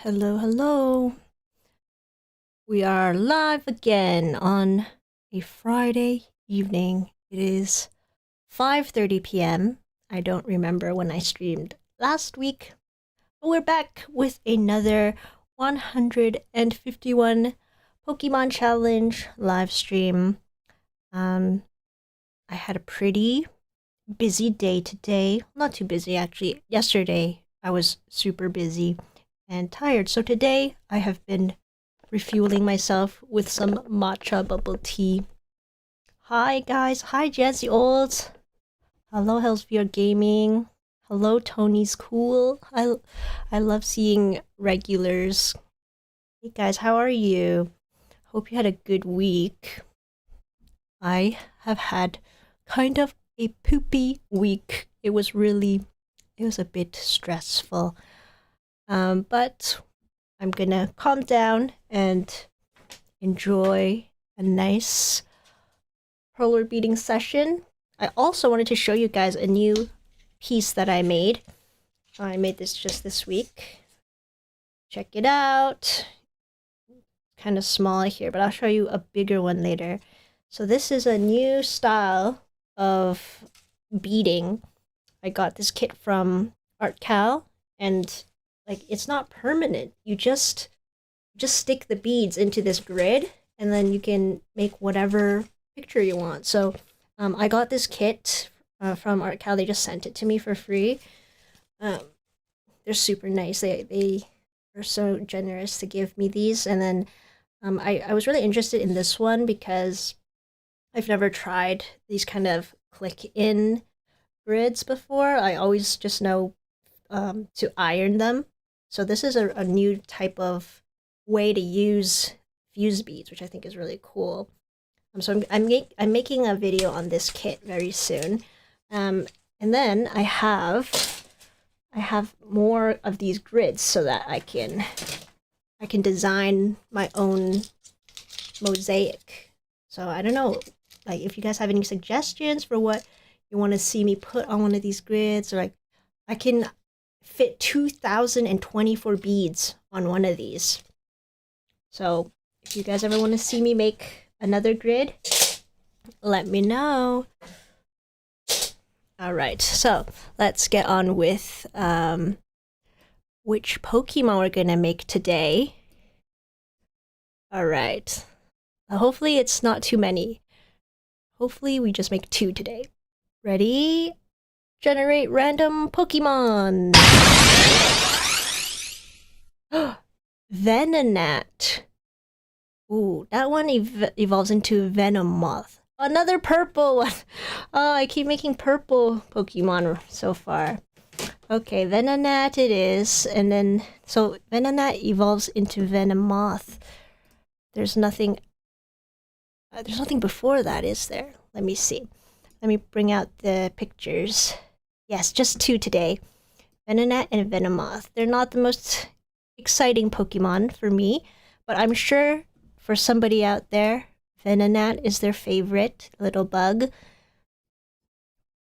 Hello, hello. We are live again on a Friday evening. It is 5:30 p.m. I don't remember when I streamed last week, but we're back with another 151 Pokemon Challenge live stream. I had a pretty busy day today. Not too busy, actually. Yesterday, I was super busy and tired. So today, I have been refueling myself with some matcha bubble tea. Hi, guys. Hi, Jazzy Olds. Hello, Hellsphere Gaming. Hello, Tony's Cool. I love seeing regulars. Hey, guys, how are you? Hope you had a good week. I have had kind of a poopy week. It was a bit stressful. But I'm gonna calm down and enjoy a nice Perler beading session. I also wanted to show you guys a new piece that I made. I made this just this week. Check it out. Kind of small here, but I'll show you a bigger one later. So this is a new style of beading. I got this kit from artkal, and like it's not permanent. You just stick the beads into this grid, and then you can make whatever picture you want. So I got this kit from artkal. They just sent it to me for free. They're super nice. They are so generous to give me these. And then I was really interested in this one because I've never tried these kind of click in grids before. I always just know to iron them. So this is a new type of way to use fuse beads, which I think is really cool. So I'm making a video on this kit very soon. And then I have more of these grids so that I can design my own mosaic. So I don't know, like if you guys have any suggestions for what you want to see me put on one of these grids, or like I can fit 2024 beads on one of these. So if you guys ever want to see me make another grid, let me know. All right, so let's get on with which Pokemon we're gonna make today. All right, hopefully it's not too many. Hopefully we just make 2 today. Ready? Generate random Pokemon. Venonat. Ooh, that one evolves into Venomoth. Another purple one. Oh, I keep making purple Pokemon so far. Okay, Venonat it is. And then, so Venonat evolves into Venomoth. There's nothing before that, is there? Let me see. Let me bring out the pictures. Yes, just 2 today. Venonat and Venomoth. They're not the most exciting Pokemon for me, but I'm sure for somebody out there, Venonat is their favorite little bug.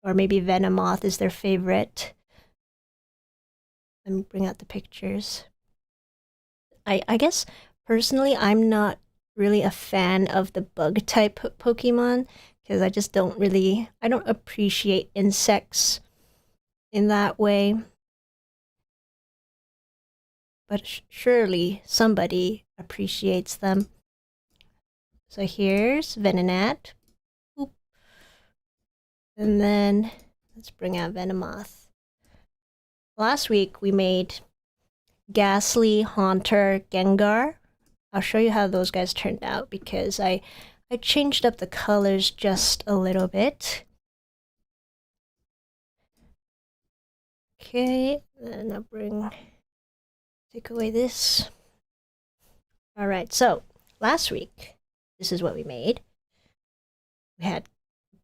Or maybe Venomoth is their favorite. Let me bring out the pictures. I guess, personally, I'm not really a fan of the bug type Pokemon, because I just don't appreciate insects in that way. But surely somebody appreciates them. So here's Venonat. Oop. And then let's bring out Venomoth. Last week we made Ghastly, Haunter, Gengar. I'll show you how those guys turned out because I changed up the colors just a little bit. Okay, then I'll take away this. All right, so last week, this is what we made. We had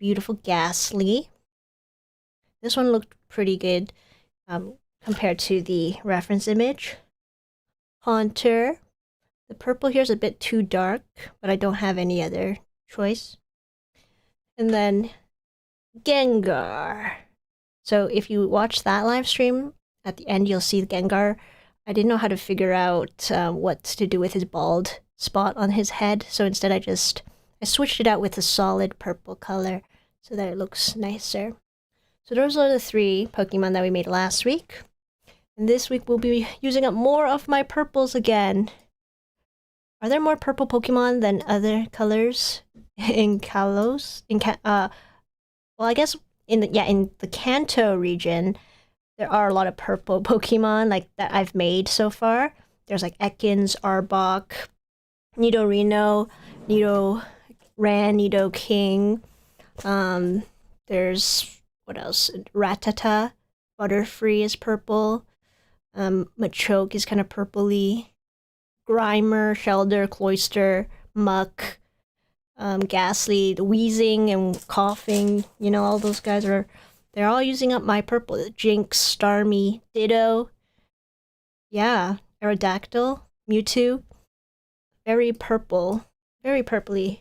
beautiful Ghastly. This one looked pretty good compared to the reference image. Haunter. The purple here is a bit too dark, but I don't have any other choice. And then Gengar. So if you watch that live stream, at the end you'll see Gengar I didn't know how to figure out what to do with his bald spot on his head, so instead I switched it out with a solid purple color so that it looks nicer. So those are the 3 Pokemon that we made last week. And this week we'll be using up more of my purples again. Are there more purple Pokemon than other colors in Kalos? Well, I guess in the Kanto region, there are a lot of purple Pokemon like that I've made so far. There's like Ekans, Arbok, Nidorino, Nidoran, Nidoking. There's what else? Rattata, Butterfree is purple. Machoke is kind of purpley. Grimer, Shelder, Cloyster, Muck, Ghastly, the wheezing and coughing, you know, all those guys they're all using up my purple. Jinx, Starmie, Ditto. Yeah, Aerodactyl, Mewtwo. Very purple. Very purpley.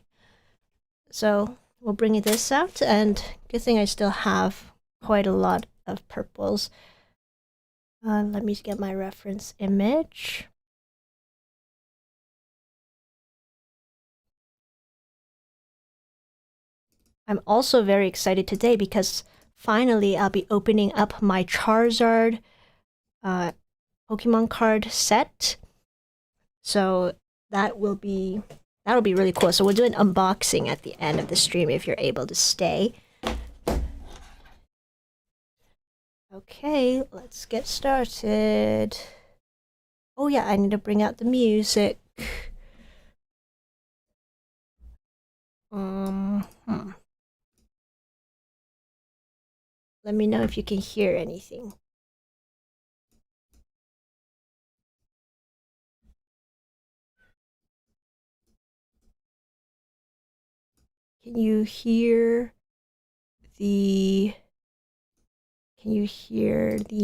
So we'll bring this out, and good thing I still have quite a lot of purples. Let me get my reference image. I'm also very excited today because finally I'll be opening up my Charizard Pokemon card set. So that'll be really cool. So we'll do an unboxing at the end of the stream if you're able to stay. Okay, let's get started. Oh yeah, I need to bring out the music. Let me know if you can hear anything. Can you hear the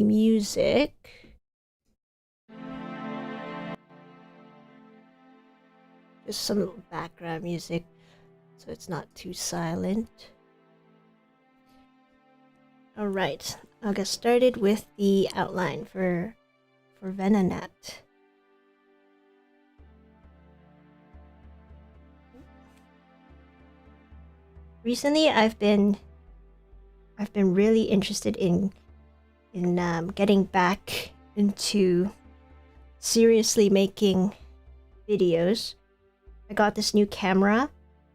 music? Just some little background music so it's not too silent. Alright, I'll get started with the outline for Venonat. Recently, I've been really interested in getting back into seriously making videos. I got this new camera.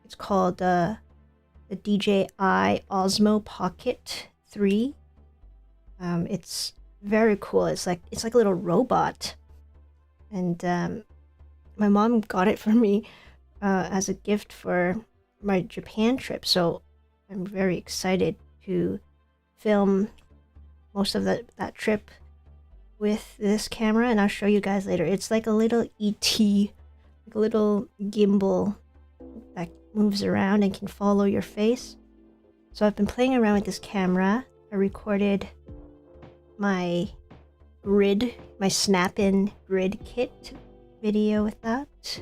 It's called the DJI Osmo Pocket 3. It's very cool. It's like a little robot, and my mom got it for me as a gift for my Japan trip. So I'm very excited to film most of that trip with this camera, and I'll show you guys later. It's like a little ET, like a little gimbal that moves around and can follow your face. So I've been playing around with this camera. I recorded my snap-in grid kit video with that.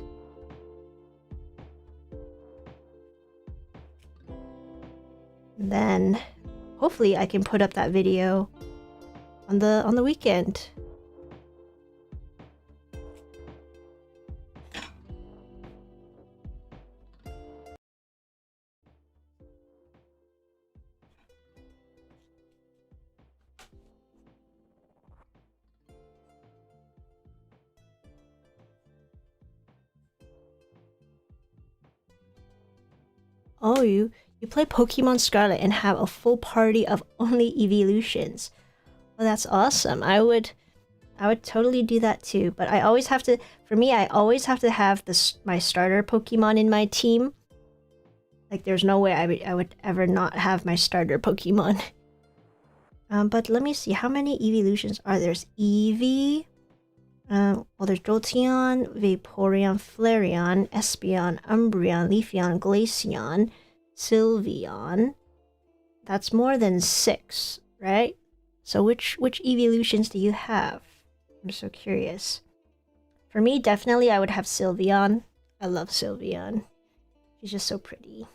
And then hopefully I can put up that video on the weekend. Oh, you play Pokemon Scarlet and have a full party of only evolutions. Well, that's awesome. I would totally do that too. But I always have to, for me, I always have to have my starter Pokemon in my team. Like, there's no way I would ever not have my starter Pokemon. But let me see, how many evolutions are there? There's Eevee. Well, there's Jolteon, Vaporeon, Flareon, Espeon, Umbreon, Leafeon, Glaceon, Sylveon. That's more than 6, right? So which evolutions do you have? I'm so curious. For me, definitely I would have Sylveon. I love Sylveon. She's just so pretty.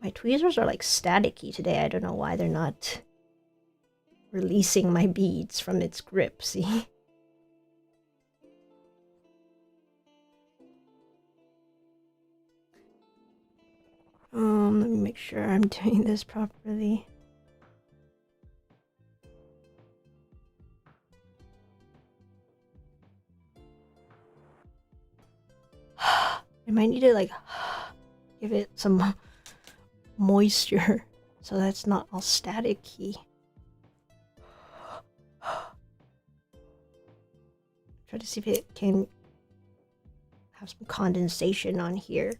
My tweezers are like staticky today. I don't know why they're not releasing my beads from its grip, see? Let me make sure I'm doing this properly. I might need to like give it some moisture so that's not all staticky. Try to see if it can have some condensation on here.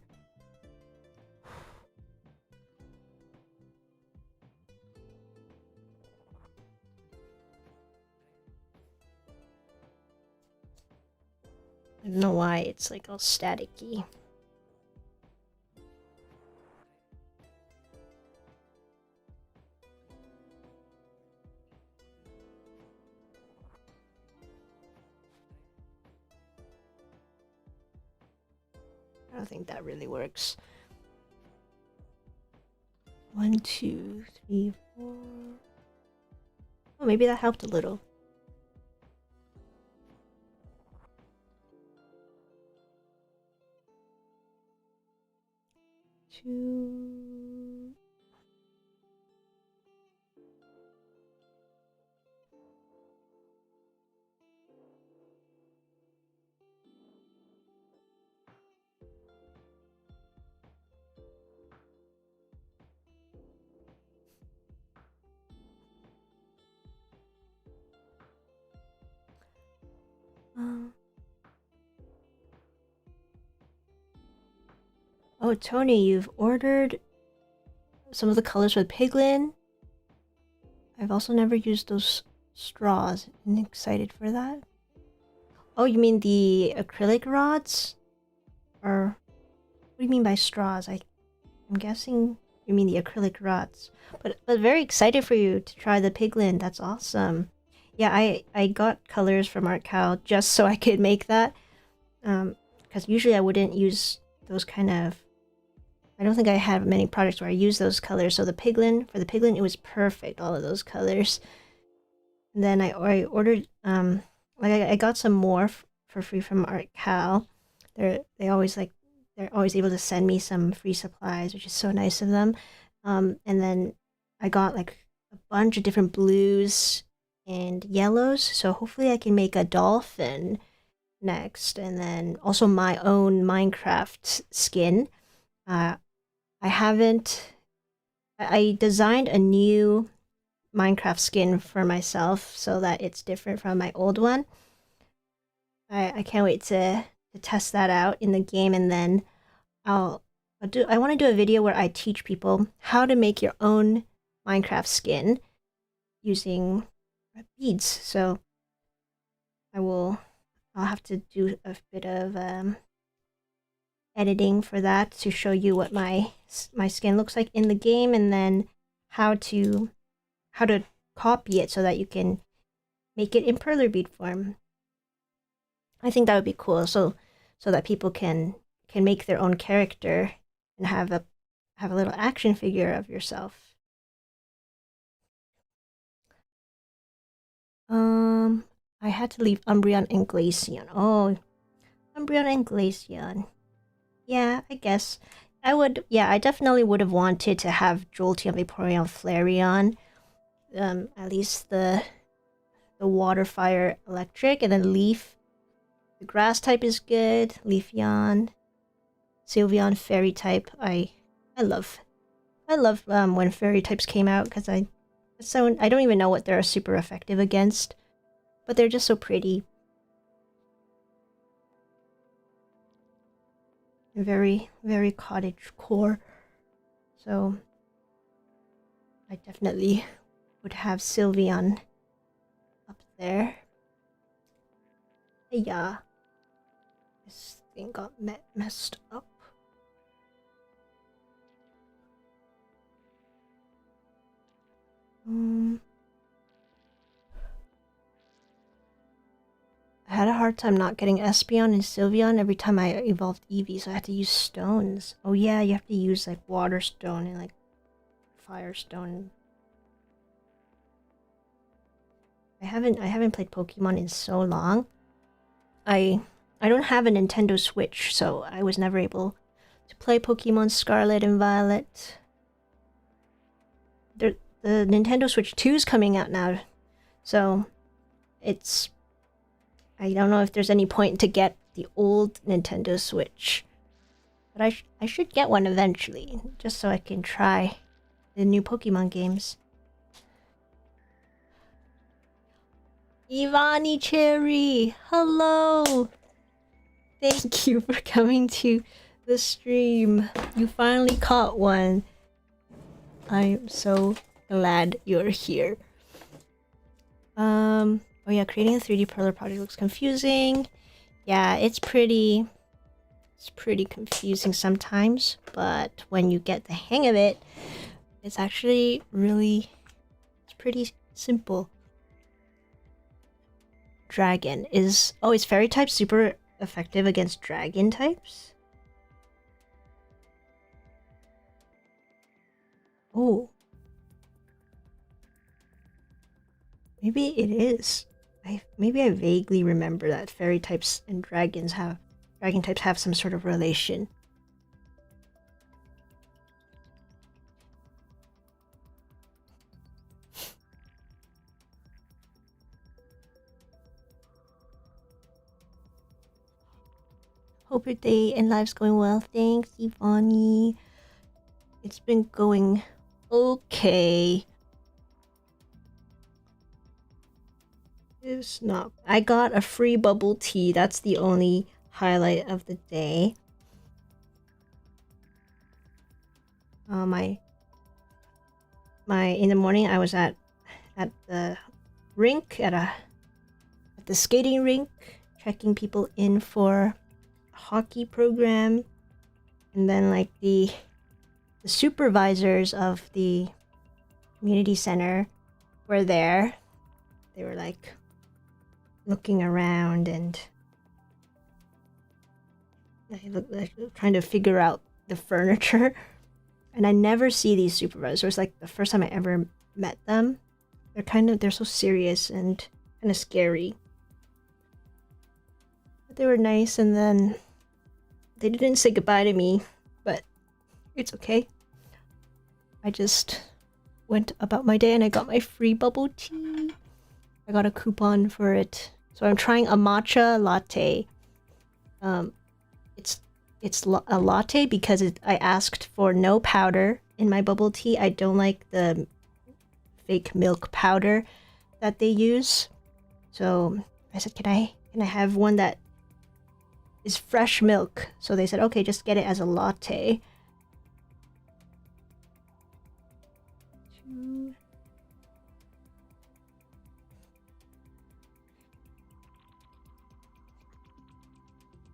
I don't know why it's like all staticky. I don't think that really works. 1, 2, 3, 4. Oh, maybe that helped a little. Two. Oh, Tony, you've ordered some of the colors for the piglin. I've also never used those straws. I'm excited for that. Oh, you mean the acrylic rods? Or what do you mean by straws? I'm guessing you mean the acrylic rods. But very excited for you to try the piglin. That's awesome. Yeah, I got colors from artkal just so I could make that. Because usually I wouldn't use those kind of... I don't think I have many products where I use those colors. So for the piglin, it was perfect, all of those colors. And then I ordered, like I got some more for free from artkal. They're always able to send me some free supplies, which is so nice of them. And then I got like a bunch of different blues and yellows. So hopefully I can make a dolphin next, and then also my own Minecraft skin. I designed a new Minecraft skin for myself so that it's different from my old one. I can't wait to test that out in the game, and then I want to do a video where I teach people how to make your own Minecraft skin using beads. So I'll have to do a bit of editing for that to show you what my skin looks like in the game, and then how to copy it so that you can make it in Perler bead form. I think that would be cool, so that people can make their own character and have a little action figure of yourself. I had to leave Umbreon and Glaceon. Oh, Umbreon and Glaceon. Yeah, I guess. I definitely would have wanted to have Jolteon, Vaporeon, Flareon. At least the water, fire, electric, and then Leaf. The grass type is good. Leafeon. Sylveon, fairy type. I love when fairy types came out, because I don't even know what they're super effective against, but they're just so pretty. Very, very cottage core. So I definitely would have Sylveon up there. Yeah. This thing got messed up. I had a hard time not getting Espeon and Sylveon every time I evolved Eevee, so I had to use stones. Oh yeah, you have to use like water stone and like fire stone. I haven't played Pokemon in so long. I don't have a Nintendo Switch, so I was never able to play Pokemon Scarlet and Violet. The Nintendo Switch 2 is coming out now, so it's... I don't know if there's any point to get the old Nintendo Switch, but I should get one eventually, just so I can try the new Pokemon games. Ivani Cherry, hello! Thank you for coming to the stream. You finally caught one. I'm so glad you're here. Oh yeah, creating a 3D Perler project looks confusing. Yeah, it's pretty confusing sometimes, but when you get the hang of it, it's actually it's pretty simple. Dragon is... oh, is fairy type super effective against dragon types? Oh. Maybe it is. Maybe I vaguely remember that fairy types and dragon types have some sort of relation. Hope your day and life's going well. Thanks, Ivani. It's been going okay. It's not... I got a free bubble tea. That's the only highlight of the day. In the morning I was at the rink, at the skating rink, checking people in for a hockey program, and then like the supervisors of the community center were there. They were like looking around and like trying to figure out the furniture. And I never see these supervisors. It was like the first time I ever met them. They're so serious and kind of scary. But they were nice, and then they didn't say goodbye to me, but it's okay. I just went about my day and I got my free bubble tea. I got a coupon for it. So I'm trying a matcha latte. It's a latte because I asked for no powder in my bubble tea. I don't like the fake milk powder that they use. So I said, can I have one that is fresh milk? So they said, okay, just get it as a latte.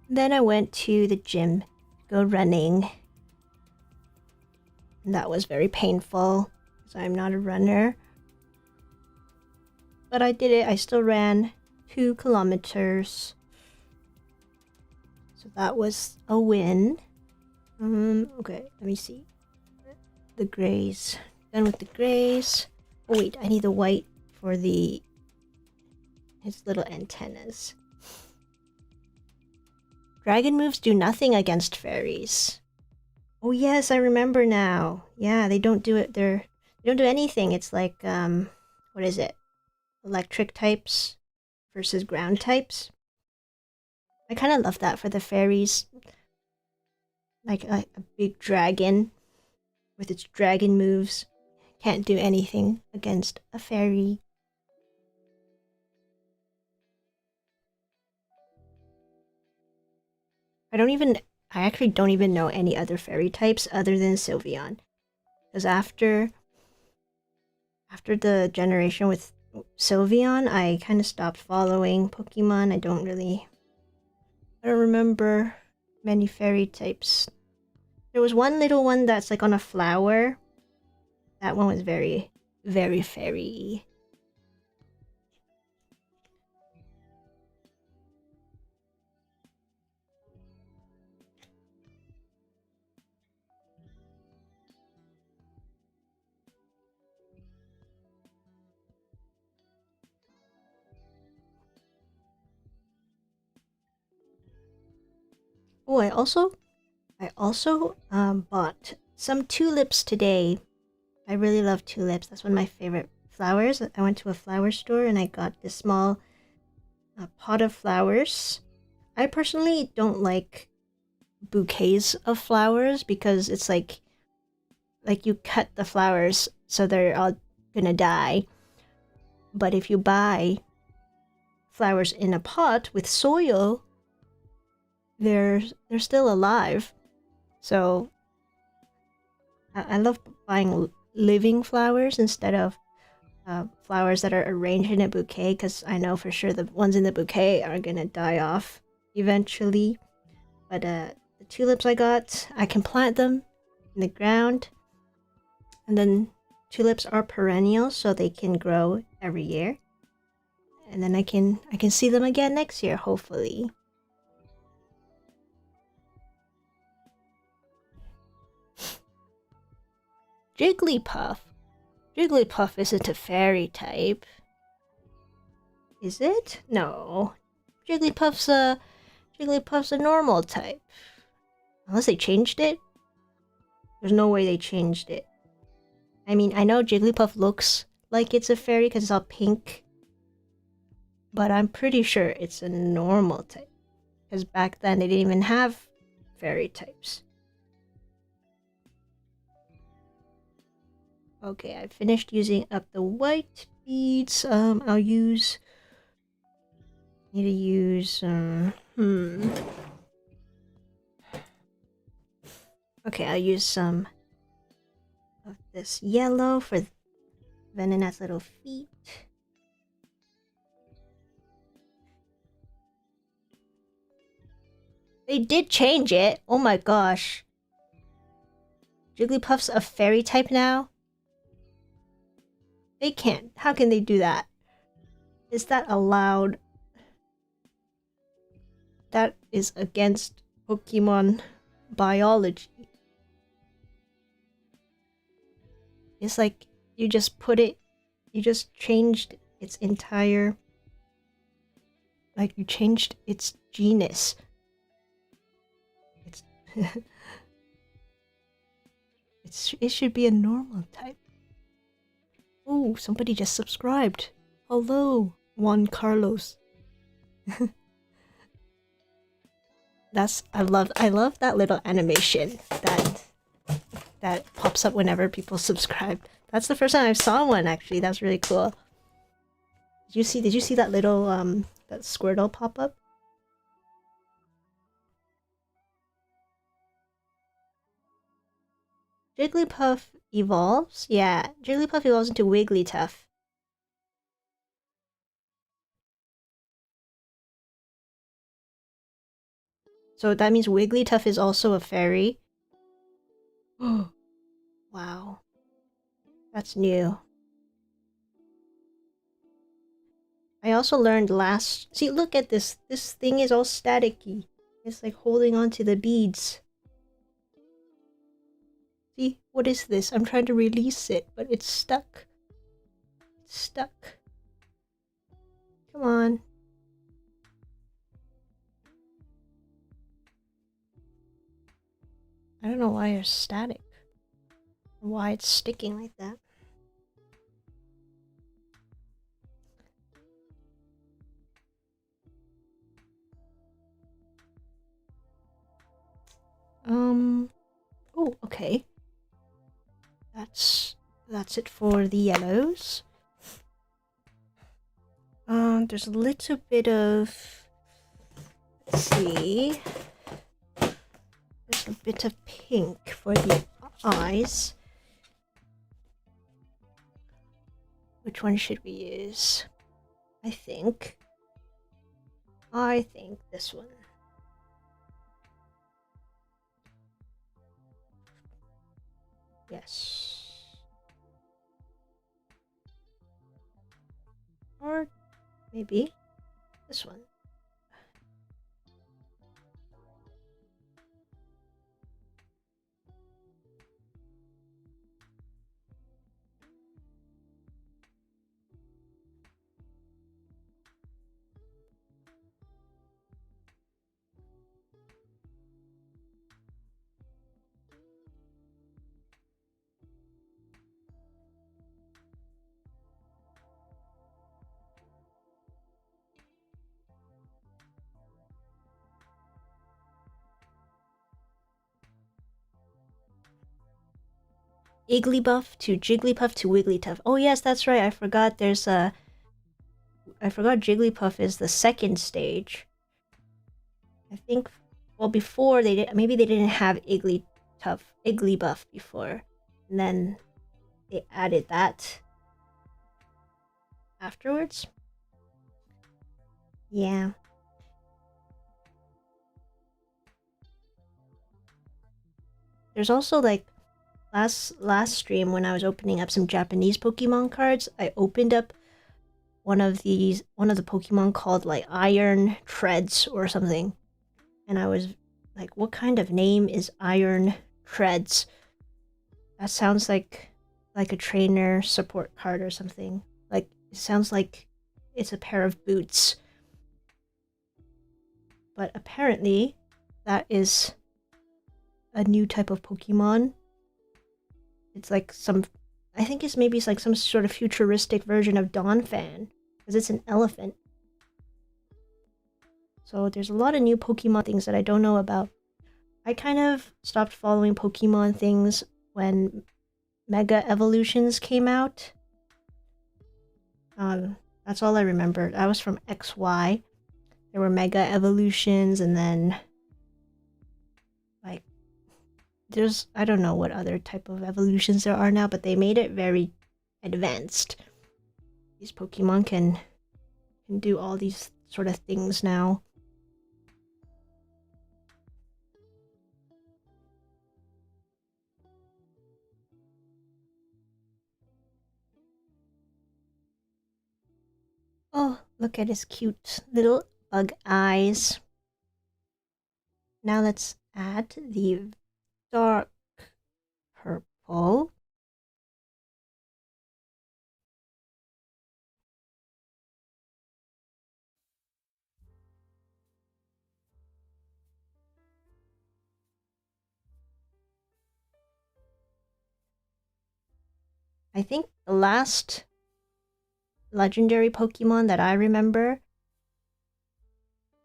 Then I went to the gym, go running. And that was very painful because I'm not a runner. But I did it. I still ran 2 kilometers. So that was a win. Okay, let me see. The grays. Done with the grays. Oh wait, I need the white for his little antennas. Dragon moves do nothing against fairies. Oh yes, I remember now. Yeah, they don't do it. They don't do anything. It's like what is it? Electric types versus ground types. I kind of love that for the fairies. Like a big dragon with its dragon moves can't do anything against a fairy. I actually don't even know any other fairy types other than Sylveon. Because after the generation with Sylveon, I kind of stopped following Pokemon. I don't remember many fairy types. There was one little one that's like on a flower. That one was very, very fairy. Oh, I also I also bought some tulips today. I really love tulips. That's one of my favorite flowers. I went to a flower store and I got this small pot of flowers. I personally don't like bouquets of flowers because it's like you cut the flowers so they're all gonna die. But if you buy flowers in a pot with soil, they're still alive. So I love buying living flowers instead of flowers that are arranged in a bouquet, because I know for sure the ones in the bouquet are gonna die off eventually. But the tulips I got, I can plant them in the ground, and then tulips are perennial, so they can grow every year, and then I can see them again next year, hopefully. Jigglypuff. Jigglypuff isn't a fairy type. Is it? No. Jigglypuff's a normal type. Unless they changed it? There's no way they changed it. I mean, I know Jigglypuff looks like it's a fairy because it's all pink. But I'm pretty sure it's a normal type. Because back then they didn't even have fairy types. Okay, I finished using up the white beads. I'll use... Need to use... Okay, I'll use some of this yellow for Venonat's little feet. They did change it! Oh my gosh. Jigglypuff's a fairy type now? They can't. How can they do that? Is that allowed? That is against Pokemon biology. It's like you just changed its entire... Like you changed its genus. It should be a normal type. Oh, somebody just subscribed. Hello, Juan Carlos. I love that little animation that pops up whenever people subscribe. That's the first time I saw one, actually. That's really cool. Did you see that little that Squirtle pop up? Jigglypuff evolves? Yeah, Jigglypuff evolves into Wigglytuff. So that means Wigglytuff is also a fairy? Wow. That's new. I also learned last... See, look at this. This thing is all staticky. It's like holding on to the beads. See, what is this? I'm trying to release it, but it's stuck. It's stuck. Come on. I don't know why it's static. Or why it's sticking like that. Oh, okay. That's it for the yellows. There's a little bit of... Let's see. There's a bit of pink for the eyes. Which one should we use? I think this one. Yes. Or maybe this one. Igglybuff to Jigglypuff to Wigglytuff. Oh yes, that's right. I forgot Jigglypuff is the second stage. I think, well, before they did, maybe they didn't have Igglybuff before, and then they added that afterwards. Yeah. There's also like last stream when I was opening up some Japanese Pokemon cards, I opened up one of the Pokemon called like Iron Treads or something. And I was like, what kind of name is Iron Treads? That sounds like a trainer support card or something. Like, it sounds like it's a pair of boots. But apparently, that is a new type of Pokemon. It's like I think it's maybe like some sort of futuristic version of Donphan, because it's an elephant. So there's a lot of new Pokemon things that I don't know about. I kind of stopped following Pokemon things when Mega Evolutions came out. That's all I remember. That was from XY. There were Mega Evolutions, and then like I don't know what other type of evolutions there are now, but they made it very advanced. These Pokemon can do all these sort of things now. Oh, look at his cute little bug eyes. Now let's add the dark purple. I think the last legendary Pokemon that I remember,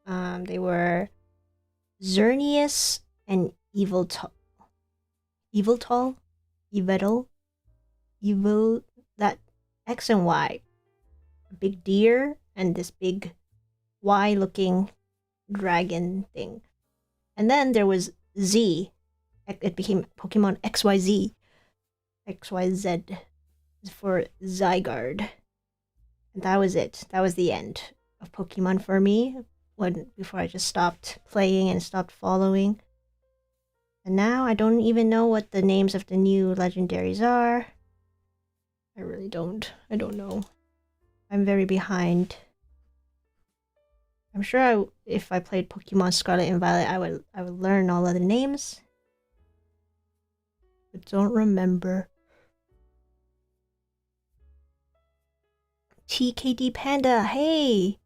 they were Xerneas and Yveltal, that X and Y, a big deer and this big Y-looking dragon thing. And then there was Z. It became Pokemon XYZ. XYZ for Zygarde. And that was it. That was the end of Pokemon for me before I just stopped playing and stopped following. And now I don't even know what the names of the new legendaries are. I really don't. I don't know. I'm very behind. I'm sure if I played Pokemon Scarlet and Violet, I would learn all of the names. But don't remember. TKD Panda, hey!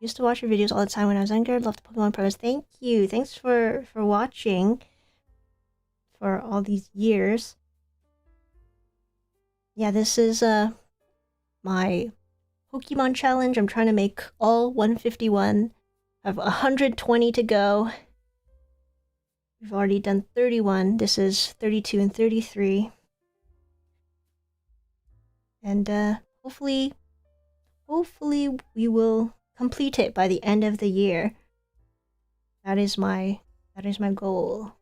Used to watch your videos all the time when I was younger. Loved the Pokemon Pros. Thank you. Thanks for watching for all these years. Yeah, this is my Pokemon challenge. I'm trying to make all 151. I have 120 to go. We've already done 31. This is 32 and 33. And hopefully we will complete it by the end of the year. That is my goal.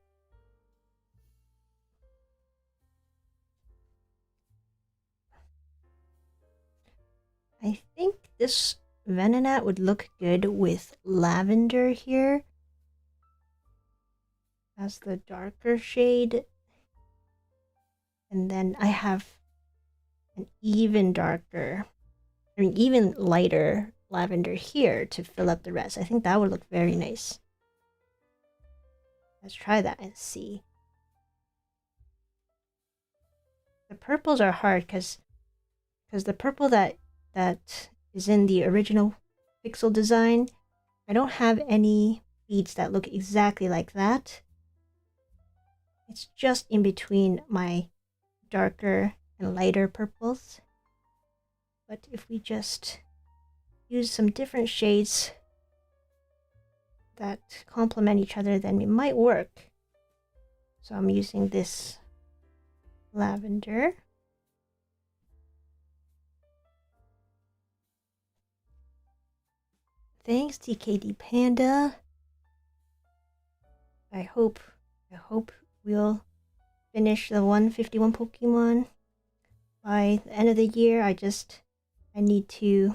I think this Venonat would look good with lavender here as the darker shade. And then I have an even lighter lavender here to fill up the rest. I think that would look very nice. Let's try that and see. The purples are hard because the purple that is in the original pixel design, I don't have any beads that look exactly like that. It's just in between my darker and lighter purples. But if we just use some different shades that complement each other, then it might work. So I'm using this lavender. Thanks, TKD Panda. I hope we'll finish the 151 Pokemon by the end of the year. I need to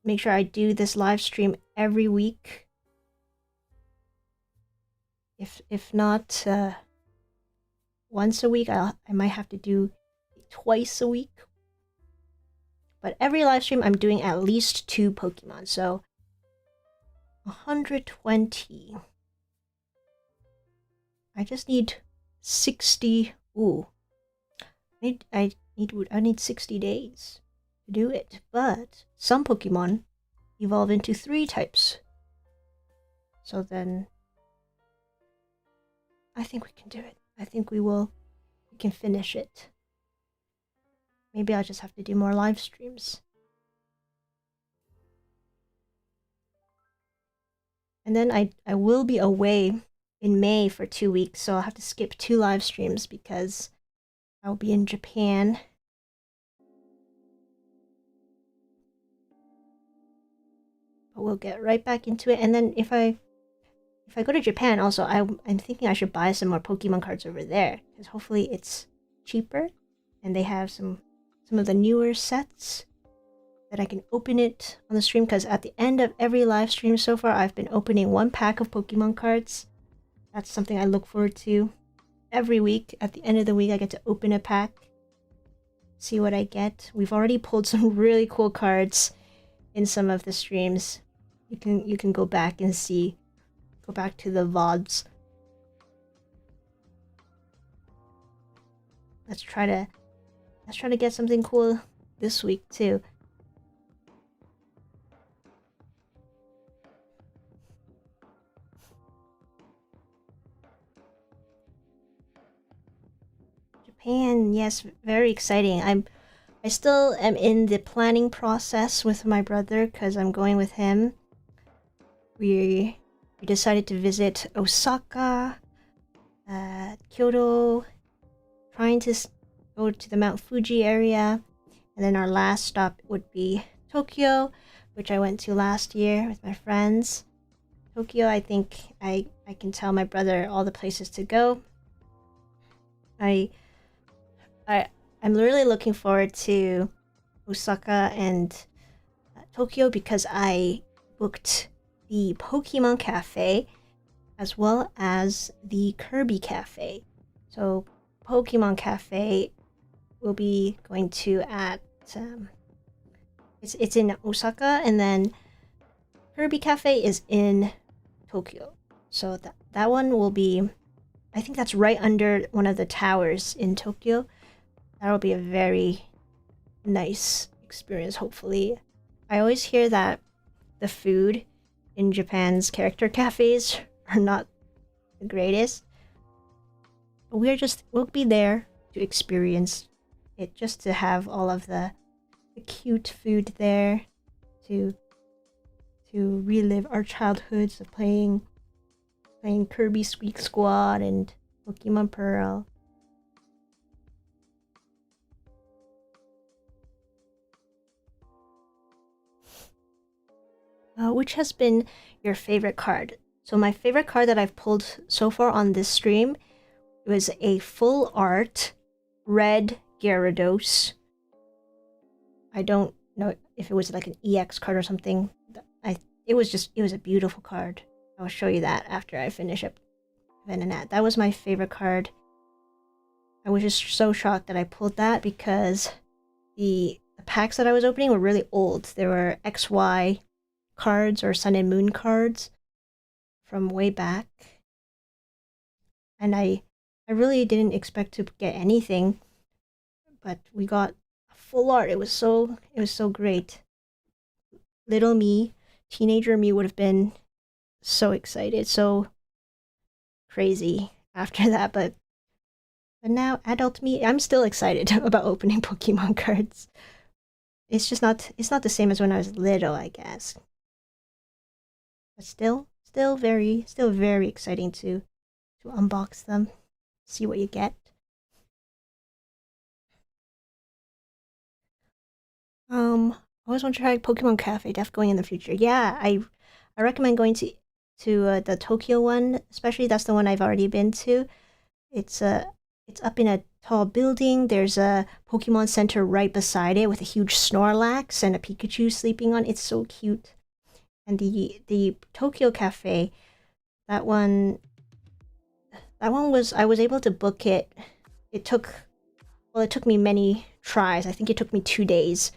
make sure I do this live stream every week. If not once a week, I might have to do twice a week. But every live stream, I'm doing at least 2 Pokemon. So 120. I just need 60. Ooh, I need 60 days to do it. But some Pokemon evolve into 3 types. So then I think we can do it. I think we can finish it. Maybe I'll just have to do more live streams. And then I will be away in May for 2 weeks, so I'll have to skip 2 live streams because I'll be in Japan. But we'll get right back into it. And then if I go to Japan also, I'm thinking I should buy some more Pokemon cards over there, because hopefully it's cheaper and they have some of the newer sets that I can open it on the stream, because at the end of every live stream so far, I've been opening 1 pack of Pokemon cards. That's something I look forward to. Every week, at the end of the week, I get to open a pack, see what I get. We've already pulled some really cool cards in some of the streams. You can go back and see. Go back to the VODs. Let's try to get something cool this week too. Japan, yes, very exciting. I still am in the planning process with my brother because I'm going with him. We decided to visit Osaka, Kyoto, trying to go to the Mount Fuji area, and then our last stop would be Tokyo, which I went to last year with my friends. Tokyo, I think I can tell my brother all the places to go. I'm really looking forward to Osaka and Tokyo because I booked the Pokemon Cafe as well as the Kirby Cafe. So Pokemon Cafe will be going to at it's in Osaka, and then Kirby Cafe is in Tokyo. So that one will be, I think that's right under one of the towers in Tokyo. That'll be a very nice experience, hopefully. I always hear that the food in Japan's character cafes are not the greatest. We'll be there to experience it, just to have all of the cute food there, to relive our childhoods of playing Kirby Squeak Squad and Pokemon Pearl. Which has been your favorite card? So my favorite card that I've pulled so far on this stream was a full art red Gyarados. I don't know if it was like an EX card or something. It was a beautiful card. I'll show you that after I finish up Venonat. That was my favorite card. I was just so shocked that I pulled that because the packs that I was opening were really old. There were XY cards or Sun and Moon cards from way back. And I really didn't expect to get anything, but we got full art. It was so great. Little me, teenager me, would have been so excited, so crazy after that, but now adult me, I'm still excited about opening Pokemon cards. It's not the same as when I was little, I guess. But still very exciting to to unbox them, see what you get. I always want to try Pokemon Cafe. Def going in the future. Yeah, I recommend going to the Tokyo one, especially that's the one I've already been to. It's up in a tall building. There's a Pokemon Center right beside it with a huge Snorlax and a Pikachu sleeping on. It's so cute. And the Tokyo Cafe, that one was I was able to book it. It took me many tries. I think it took me 2 days.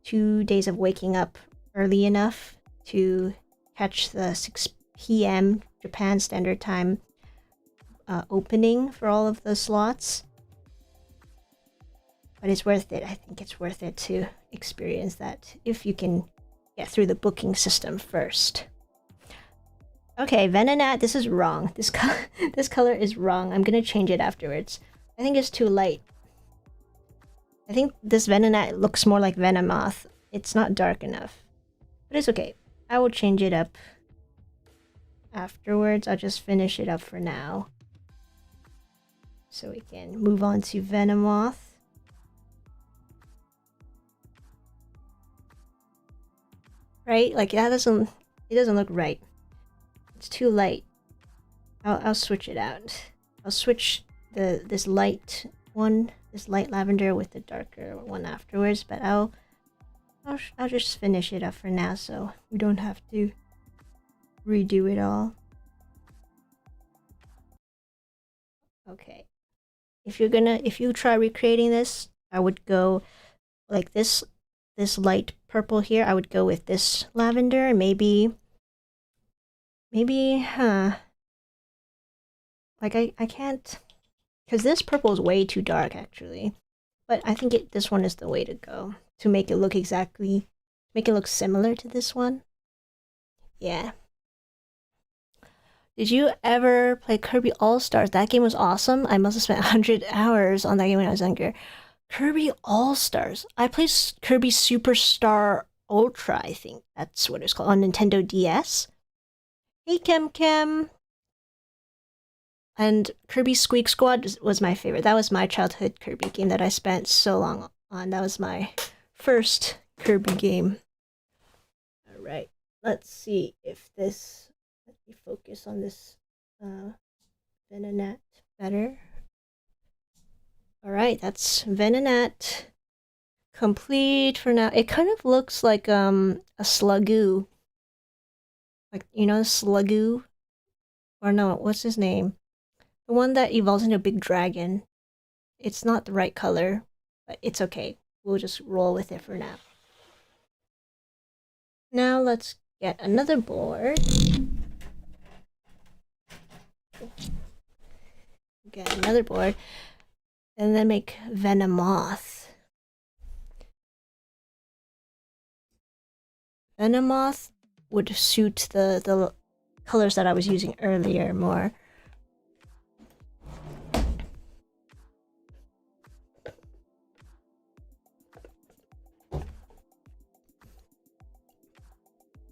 2 days of waking up early enough to catch the 6 p.m. Japan Standard Time opening for all of the slots. But it's worth it. I think it's worth it to experience that if you can get through the booking system first. Okay, Venonat, this is wrong. This color is wrong. I'm gonna change it afterwards. I think it's too light. I think this Venonat looks more like Venomoth. It's not dark enough. But it's okay. I will change it up afterwards. I'll just finish it up for now. So we can move on to Venomoth. Right? Like that doesn't... It doesn't look right. It's too light. I'll switch it out. I'll switch this light one, this light lavender with the darker one afterwards, but I'll just finish it up for now so we don't have to redo it all. Okay. If you try recreating this, I would go like this light purple here. I would go with this lavender and maybe like I can't, because this purple is way too dark actually, but I think this one is the way to go to make it look similar to this one. Yeah. Did you ever play Kirby All-Stars? That game was awesome. I must have spent 100 hours on that game when I was younger. Kirby All-Stars. I played Kirby Superstar Ultra, I think that's what it's called, on Nintendo DS. Hey, Kem. And Kirby Squeak Squad was my favorite. That was my childhood Kirby game that I spent so long on. That was my first Kirby game. Alright, let's see if this... Let me focus on this Venonat better. Alright, that's Venonat complete for now. It kind of looks like a Slugoo. Like, you know, Slugoo? Or no, what's his name? The one that evolves into a big dragon. It's not the right color, but it's okay. We'll just roll with it for now. Now let's get another board. Get another board. And then make Venomoth. Venomoth would suit the colors that I was using earlier more.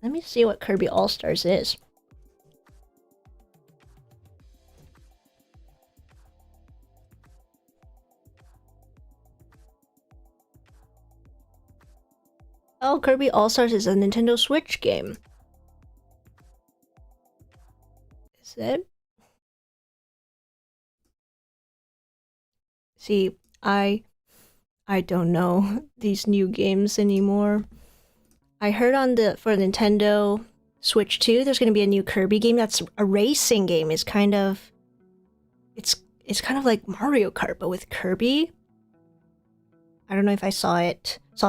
Let me see what Kirby All-Stars is. Oh, Kirby All-Stars is a Nintendo Switch game. Is it? See, I don't know these new games anymore. I heard for Nintendo Switch 2, there's going to be a new Kirby game that's a racing game. It's kind of like Mario Kart, but with Kirby. I don't know if I saw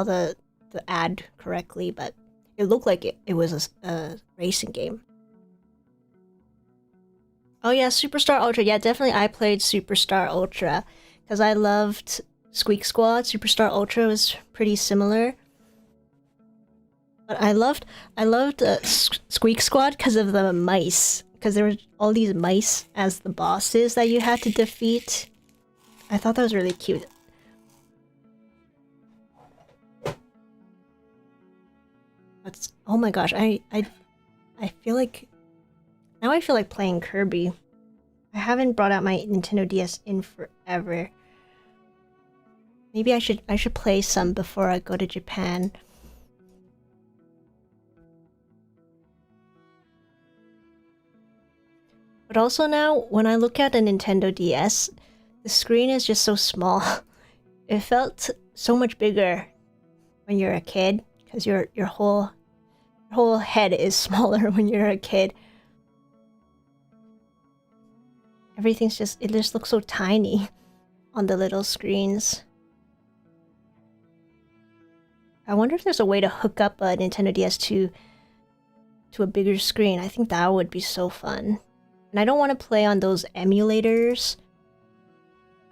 the ad correctly, but it looked like it was a racing game. Oh yeah, Superstar Ultra. Yeah, definitely I played Superstar Ultra because I loved Squeak Squad. Superstar Ultra was pretty similar. But I loved Squeak Squad because of the mice. Because there were all these mice as the bosses that you had to defeat. I thought that was really cute. Oh my gosh, I feel like... Now I feel like playing Kirby. I haven't brought out my Nintendo DS in forever. Maybe I should play some before I go to Japan. But also now, when I look at a Nintendo DS, the screen is just so small. It felt so much bigger when you're a kid, because your whole head is smaller when you're a kid. Everything's just, it just looks so tiny on the little screens. I wonder if there's a way to hook up a Nintendo DS to a bigger screen. I think that would be so fun. And I don't want to play on those emulators.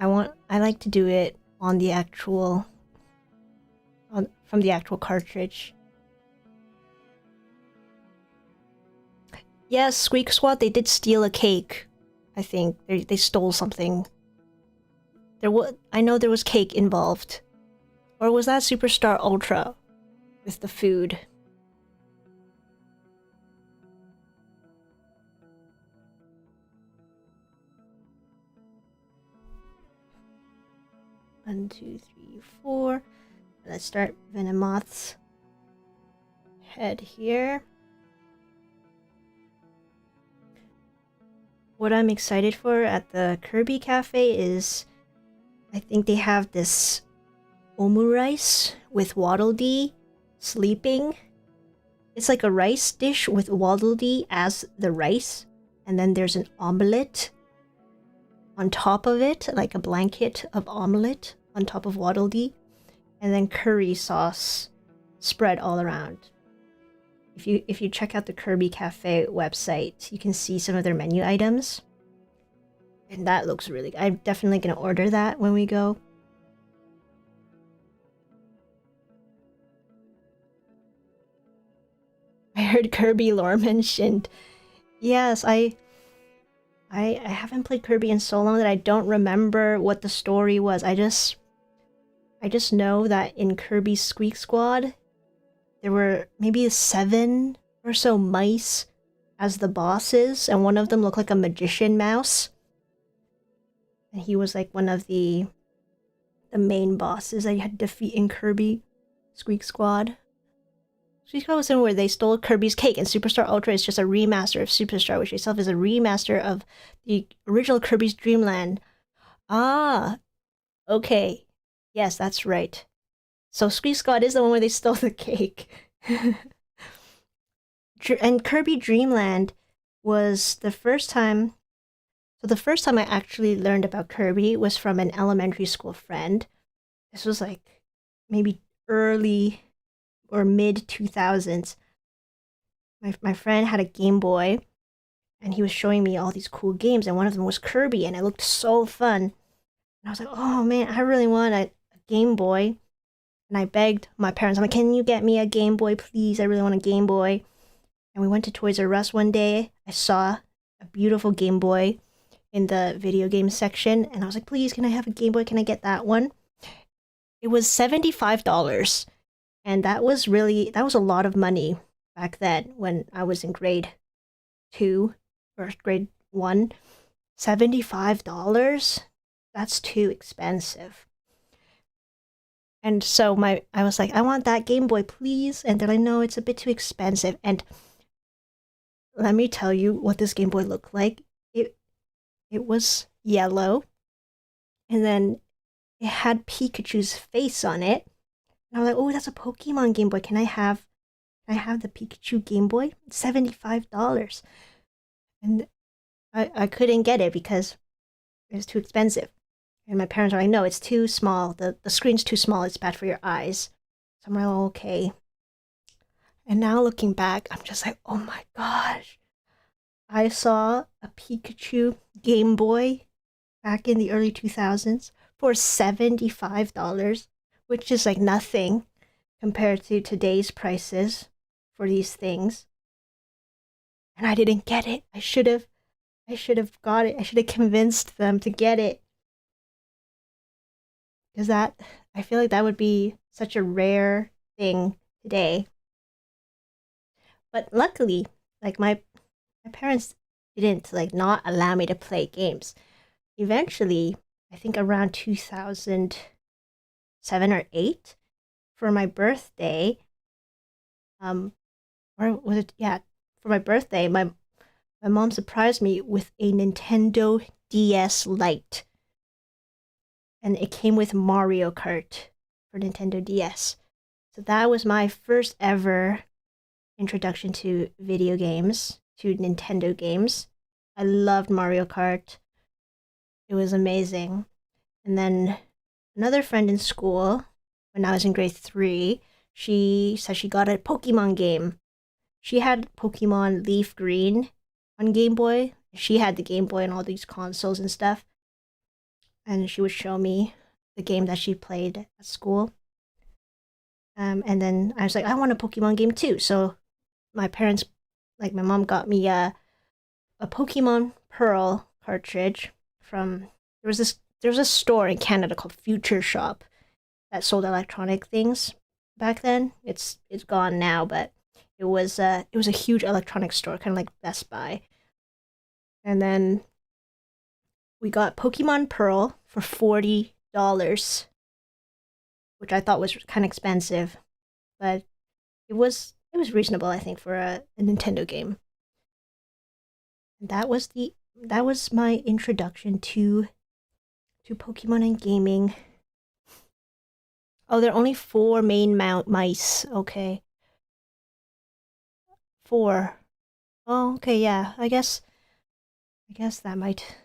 I like to do it on the actual from the actual cartridge. Yes, Squeak Squad, they did steal a cake. I think they stole something. I know there was cake involved. Or was that Superstar Ultra with the food? One, two, three, four. Let's start Venomoth's head here. What I'm excited for at the Kirby Cafe is I think they have this omurice with Waddle Dee sleeping. It's like a rice dish with Waddle Dee as the rice, and then there's an omelette on top of it, like a blanket of omelette on top of Waddle Dee, and then curry sauce spread all around. If you check out the Kirby Cafe website, you can see some of their menu items. And that looks really good. I'm definitely gonna order that when we go. I heard Kirby lore mentioned. Yes, I haven't played Kirby in so long that I don't remember what the story was. I just know that in Kirby Squeak Squad, there were maybe 7 or so mice as the bosses, and one of them looked like a magician mouse. And he was like one of the main bosses that you had to defeat in Kirby Squeak Squad. Squeak Squad was in where they stole Kirby's cake, and Superstar Ultra is just a remaster of Superstar, which itself is a remaster of the original Kirby's Dream Land. Ah, okay. Yes, that's right. So Squeak Squad is the one where they stole the cake. And Kirby Dream Land was the first time... So the first time I actually learned about Kirby was from an elementary school friend. This was like maybe early or mid 2000s. My friend had a Game Boy, and he was showing me all these cool games, and one of them was Kirby, and it looked so fun. And I was like, oh man, I really want a Game Boy. And I begged my parents, I'm like, can you get me a Game Boy, please? I really want a Game Boy. And we went to Toys R Us one day. I saw a beautiful Game Boy in the video game section, and I was like, please, can I have a Game Boy? Can I get that one? It was $75. And that was a lot of money back then when I was in grade 2 or grade 1. $75? That's too expensive. And so I was like, I want that Game Boy, please. And they're like, no, it's a bit too expensive. And let me tell you what this Game Boy looked like. It was yellow, and then it had Pikachu's face on it. And I was like, oh, that's a Pokemon Game Boy. Can I have the Pikachu Game Boy? $75. And I couldn't get it because it was too expensive. And my parents were like, no, it's too small. The screen's too small. It's bad for your eyes. So I'm like, oh, okay. And now looking back, I'm just like, oh my gosh. I saw a Pikachu Game Boy back in the early 2000s for $75, which is like nothing compared to today's prices for these things. And I didn't get it. I should have got it. I should have convinced them to get it. Because I feel like that would be such a rare thing today. But luckily, like my parents didn't like not allow me to play games. Eventually, I think around 2007 or 8, for my birthday, or was it, yeah, for my birthday, my mom surprised me with a Nintendo DS Lite, and it came with Mario Kart for Nintendo DS. So that was my first ever introduction to video games, to Nintendo games. I loved Mario Kart. It was amazing. And then another friend in school, when I was in grade 3, she said she got a Pokemon game. She had Pokemon Leaf Green on Game Boy. She had the Game Boy and all these consoles and stuff. And she would show me the game that she played at school. And then I was like, I want a Pokemon game too. So my parents, like my mom, got me a Pokemon Pearl cartridge from there was a store in Canada called Future Shop that sold electronic things back then. It's gone now, but it was a huge electronic store, kind of like Best Buy. And then we got Pokemon Pearl for $40, which I thought was kind of expensive, but it was reasonable, I think, for a Nintendo game. And that was my introduction to Pokemon and gaming. Oh, there are only 4 main mount mice. Okay. 4. Oh, okay, yeah. I guess that might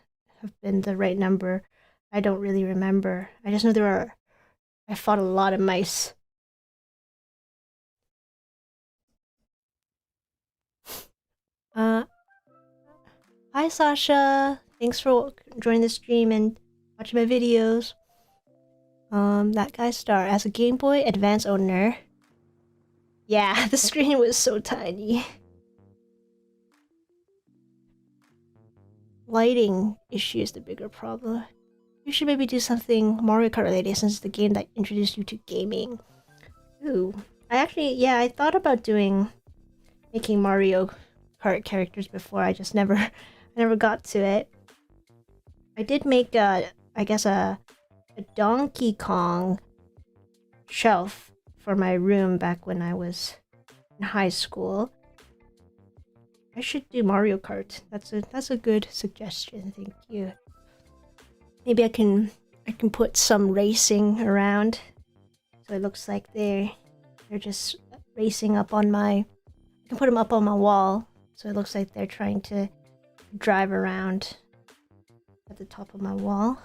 have been the right number. I don't really remember. I just know I fought a lot of mice. Hi Sasha. Thanks for joining the stream and watching my videos. That guy star as a Game Boy Advance owner. Yeah, the screen was so tiny. Lighting issue is the bigger problem. You should maybe do something Mario Kart related since it's the game that introduced you to gaming. Ooh. I thought about making Mario Kart characters before. I just I never got to it. I did make a Donkey Kong shelf for my room back when I was in high school. I should do Mario Kart. That's a good suggestion. Thank you. Maybe I can put some racing around, so it looks like they're just racing up on my. I can put them up on my wall, so it looks like they're trying to drive around at the top of my wall.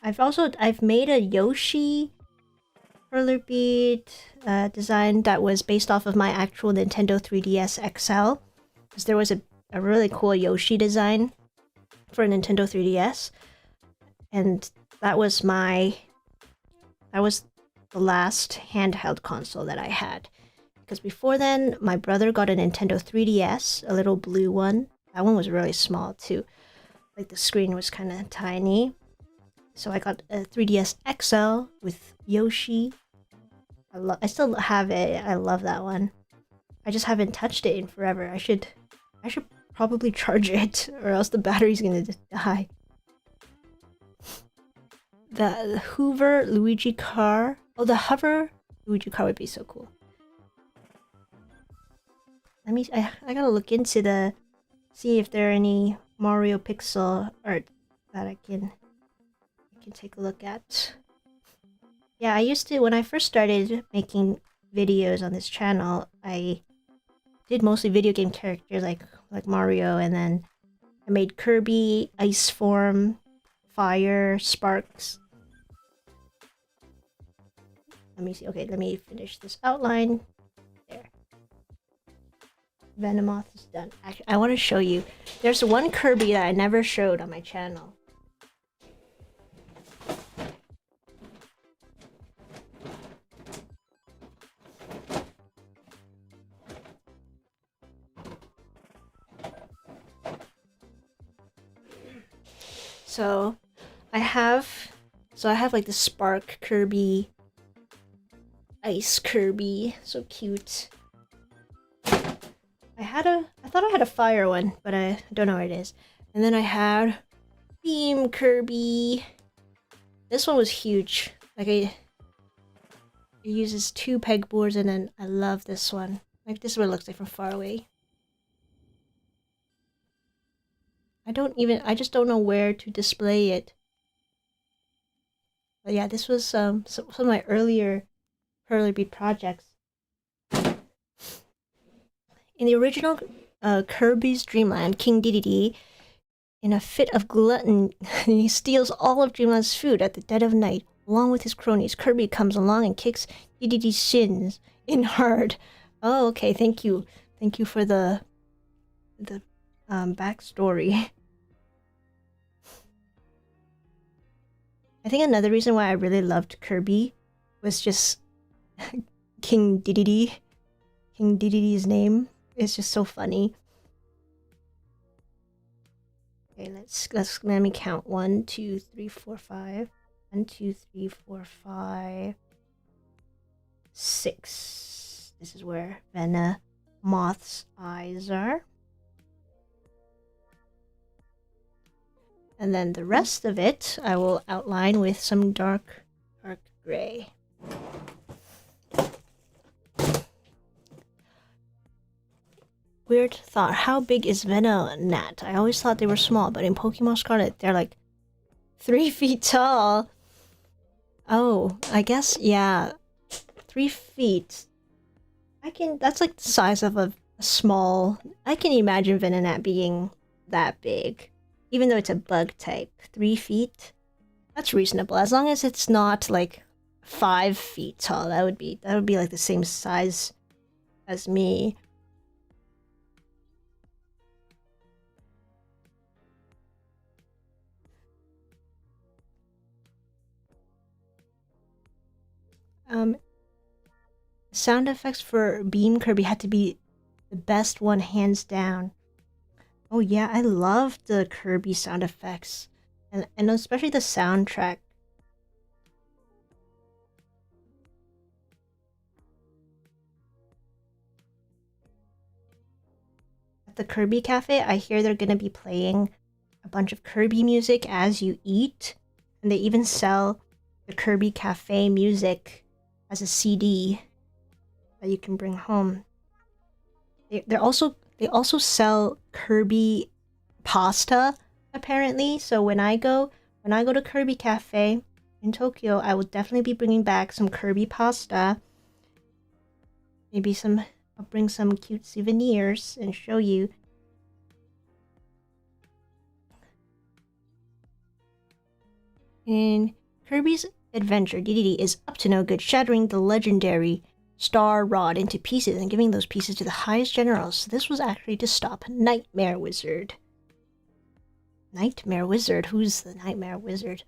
I've made a Yoshi Perler Bead design that was based off of my actual Nintendo 3DS XL, because there was a really cool Yoshi design for a Nintendo 3DS, and that was the last handheld console that I had. Because before then, my brother got a Nintendo 3DS, a little blue one. That one was really small too. Like the screen was kind of tiny. So I got a 3DS XL with Yoshi. I still have it. I love that one. I just haven't touched it in forever. I should probably charge it, or else the battery's gonna die. The Hoover Luigi car. Oh, the hover Luigi car would be so cool. I gotta look into see if there are any Mario pixel art that I can take a look at. Yeah, I used to, when I first started making videos on this channel, I did mostly video game characters like Mario, and then I made Kirby, Ice Form, Fire, Sparks. Let me see. Okay, let me finish this outline. There. Venomoth is done. Actually, I want to show you. There's one Kirby that I never showed on my channel. So I have like the Spark Kirby, Ice Kirby, so cute. I thought I had a fire one, but I don't know where it is. And then I had Beam Kirby. This one was huge. Like it uses 2 pegboards, and then I love this one. Like this is what it looks like from far away. I just don't know where to display it. But yeah, this was some of my earlier Perler Bead projects. In the original Kirby's Dreamland, King Dedede, in a fit of gluttony, he steals all of Dreamland's food at the dead of night. Along with his cronies, Kirby comes along and kicks Dedede's shins in hard. Oh, okay, thank you. Thank you for the backstory. I think another reason why I really loved Kirby was just King Dedede. King Dedede's name is just so funny. Okay, let me count. 1, 2, 3, 4, 5. 1, 2, 3, 4, 5. 6. This is where Venomoth's eyes are. And then the rest of it I will outline with some dark gray. Weird thought. How big is Venonat? I always thought they were small, but in Pokemon Scarlet, they're like 3 feet tall. Oh, I guess, yeah. 3 feet. That's like the size of a small... I can imagine Venonat being that big. Even though it's a bug type. 3 feet? That's reasonable. As long as it's not like 5 feet tall. That would be like the same size as me. Sound effects for Beam Kirby had to be the best one, hands down. Oh yeah, I love the Kirby sound effects. And especially the soundtrack. At the Kirby Cafe, I hear they're gonna be playing a bunch of Kirby music as you eat. And they even sell the Kirby Cafe music as a CD that you can bring home. They also sell Kirby pasta, apparently. So when I go to Kirby Cafe in Tokyo, I will definitely be bringing back some Kirby pasta. Maybe I'll bring some cute souvenirs and show you. In Kirby's Adventure, Dedede is up to no good, shattering the legendary Star Rod into pieces and giving those pieces to the highest generals. So this was actually to stop Nightmare Wizard. Nightmare Wizard? Who's the Nightmare Wizard?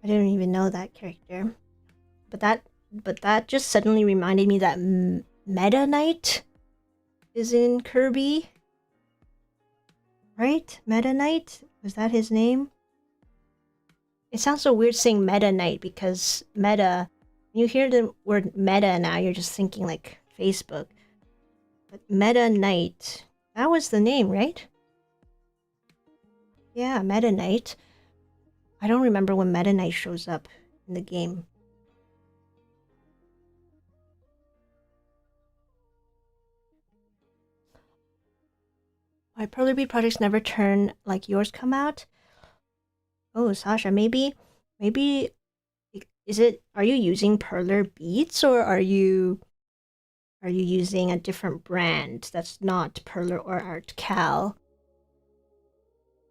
I didn't even know that character. But that just suddenly reminded me that Meta Knight is in Kirby. Right? Meta Knight? Was that his name? It sounds so weird saying Meta Knight because Meta... You hear the word meta now, you're just thinking like Facebook. But Meta Knight, that was the name, right? Yeah, Meta Knight. I don't remember when Meta Knight shows up in the game. Why Perler Bead projects never turn like yours come out? Oh, Sasha, maybe are you using Perler beads, or are you using a different brand that's not Perler or artkal?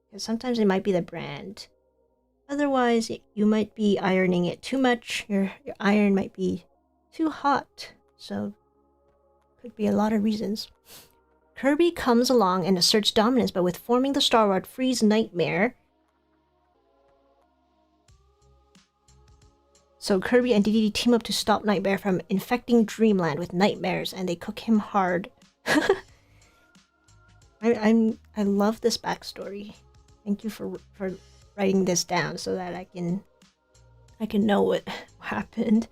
Because sometimes it might be the brand. Otherwise, you might be ironing it too much. Your iron might be too hot. So, could be a lot of reasons. Kirby comes along and asserts dominance, but with forming the Star Rod frees Nightmare. So Kirby and Dedede team up to stop Nightmare from infecting Dreamland with nightmares, and they cook him hard. I love this backstory. Thank you for writing this down so that I can know what happened.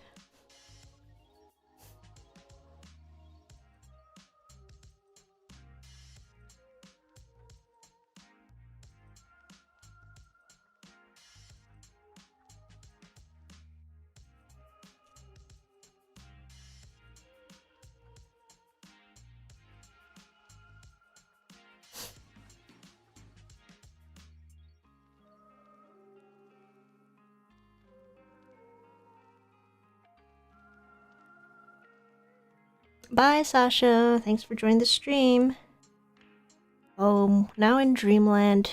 Bye, Sasha. Thanks for joining the stream. Oh, now in Dreamland,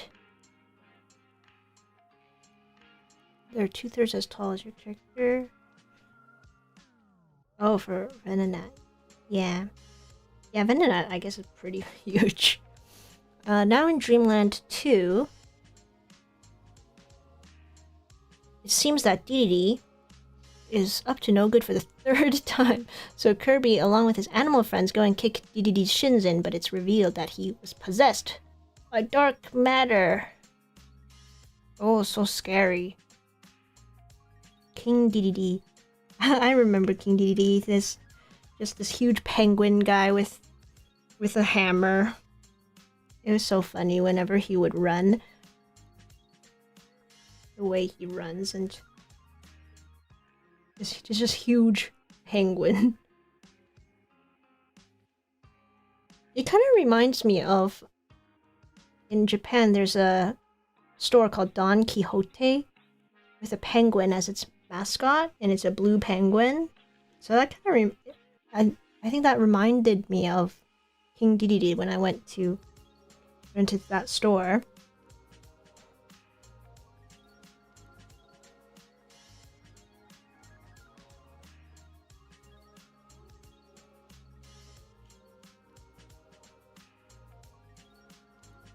they're 2/3 as tall as your character. Oh, for Venonat. Yeah. Yeah, Venonat, I guess, is pretty huge. Now in Dreamland 2, it seems that Dedede is up to no good for the 3rd time. So Kirby, along with his animal friends, go and kick Dedede's shins in, but it's revealed that he was possessed by dark matter. Oh, so scary. King Dedede. I remember King Dedede, this huge penguin guy with a hammer. It was so funny whenever he would run. The way he runs and just huge penguin. It kind of reminds me of, in Japan, there's a store called Don Quixote with a penguin as its mascot, and it's a blue penguin. So that kind of I think that reminded me of King Dedede when I went to that store.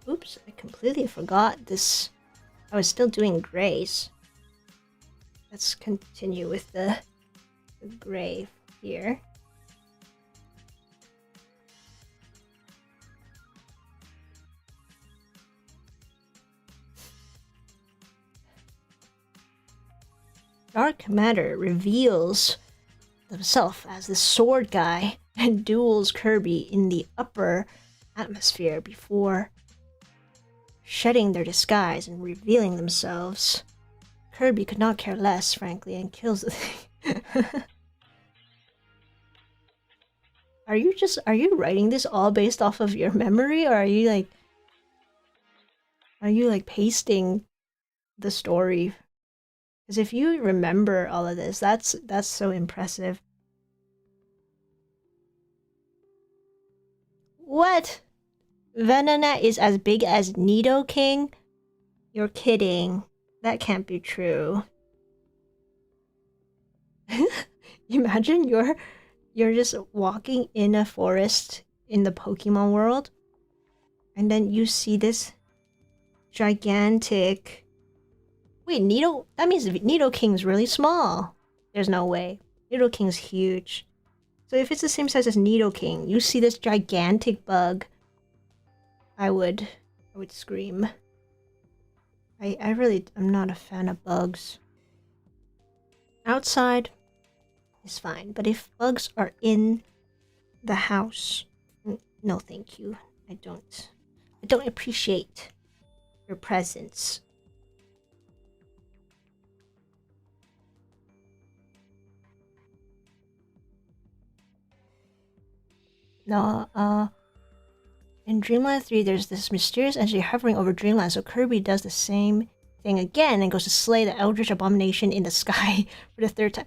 Oops, I completely forgot this. I was still doing grays. Let's continue with the gray here. Dark matter reveals himself as the sword guy and duels Kirby in the upper atmosphere before shedding their disguise and revealing themselves. Kirby could not care less, frankly, and kills the thing. Are you writing this all based off of your memory, or are you like pasting the story? Because if you remember all of this, that's so impressive. What? Venonat is as big as Nidoking? You're kidding. That can't be true. Imagine you're just walking in a forest in the Pokemon world, and then you see this gigantic... Wait, that means Nidoking's really small. There's no way. Nidoking's huge. So if it's the same size as Nidoking, you see this gigantic bug, I would scream. I'm not a fan of bugs. Outside is fine, but if bugs are in the house, no thank you. I don't appreciate your presence. No, in Dreamland 3, there's this mysterious entity hovering over Dreamland, so Kirby does the same thing again and goes to slay the Eldritch Abomination in the sky for the 3rd time.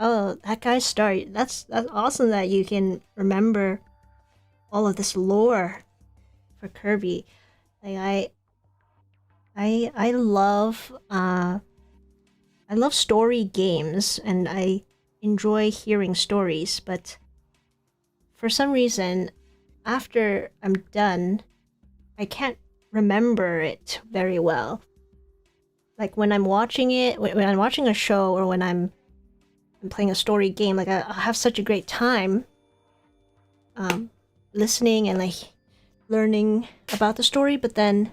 Oh, that guy's story. That's awesome that you can remember all of this lore for Kirby. Like I love story games, and I enjoy hearing stories, but for some reason, after I'm done, I can't remember it very well. Like when I'm watching it, when I'm watching a show, or when I'm playing a story game, like I'll have such a great time listening and like learning about the story, but then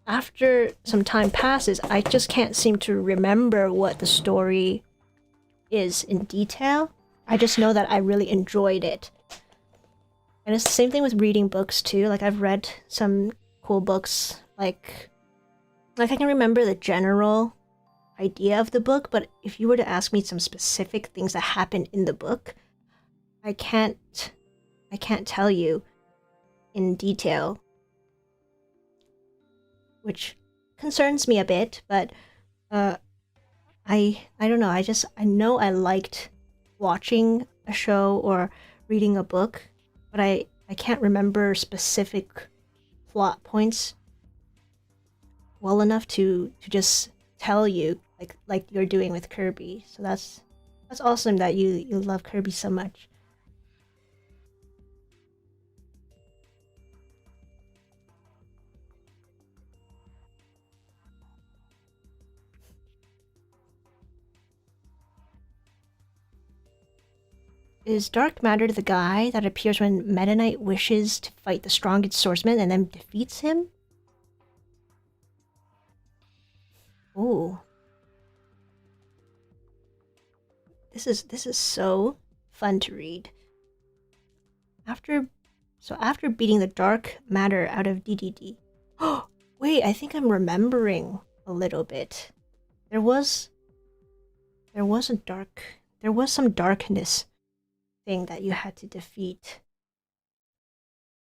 after some time passes, I just can't seem to remember what the story is in detail. I just know that I really enjoyed it. And it's the same thing with reading books too. Like I've read some cool books, like I can remember the general idea of the book, but if you were to ask me some specific things that happened in the book, I can't tell you in detail, which concerns me a bit, but I don't know, I know I liked watching a show or reading a book, but I can't remember specific plot points well enough to just tell you like you're doing with Kirby. So that's awesome that you love Kirby so much. Is Dark Matter the guy that appears when Meta Knight wishes to fight the strongest swordsman and then defeats him? Ooh. This is so fun to read. After beating the Dark Matter out of DDD. Oh, wait, I think I'm remembering a little bit. There was some darkness thing that you had to defeat.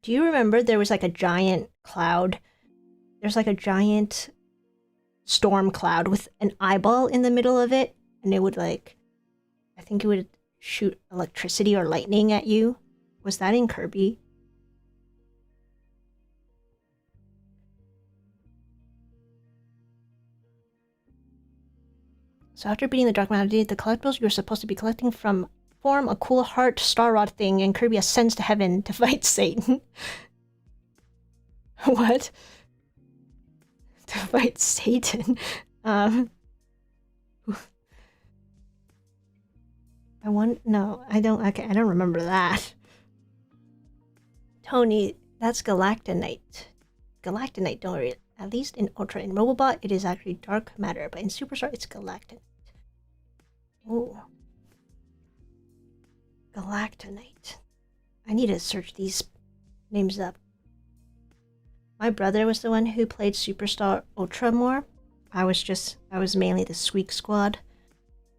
Do you remember there was like a giant cloud? There's like a giant storm cloud with an eyeball in the middle of it, and it would like, I think it would shoot electricity or lightning at you. Was that in Kirby? So after beating the Dark Matter, the collectibles you're supposed to be collecting from form a cool heart star rod thing, and Kirby ascends to heaven to fight Satan. What? To fight Satan? I want no. I don't. Okay, I don't remember that. Tony, that's Galactonite. Galactonite, don't worry. At least in Ultra and Robobot, it is actually Dark Matter, but in Superstar, it's Galactonite. Ooh. Galactonite. I need to search these names up. My brother was the one who played Superstar Ultra more. I was mainly the Squeak Squad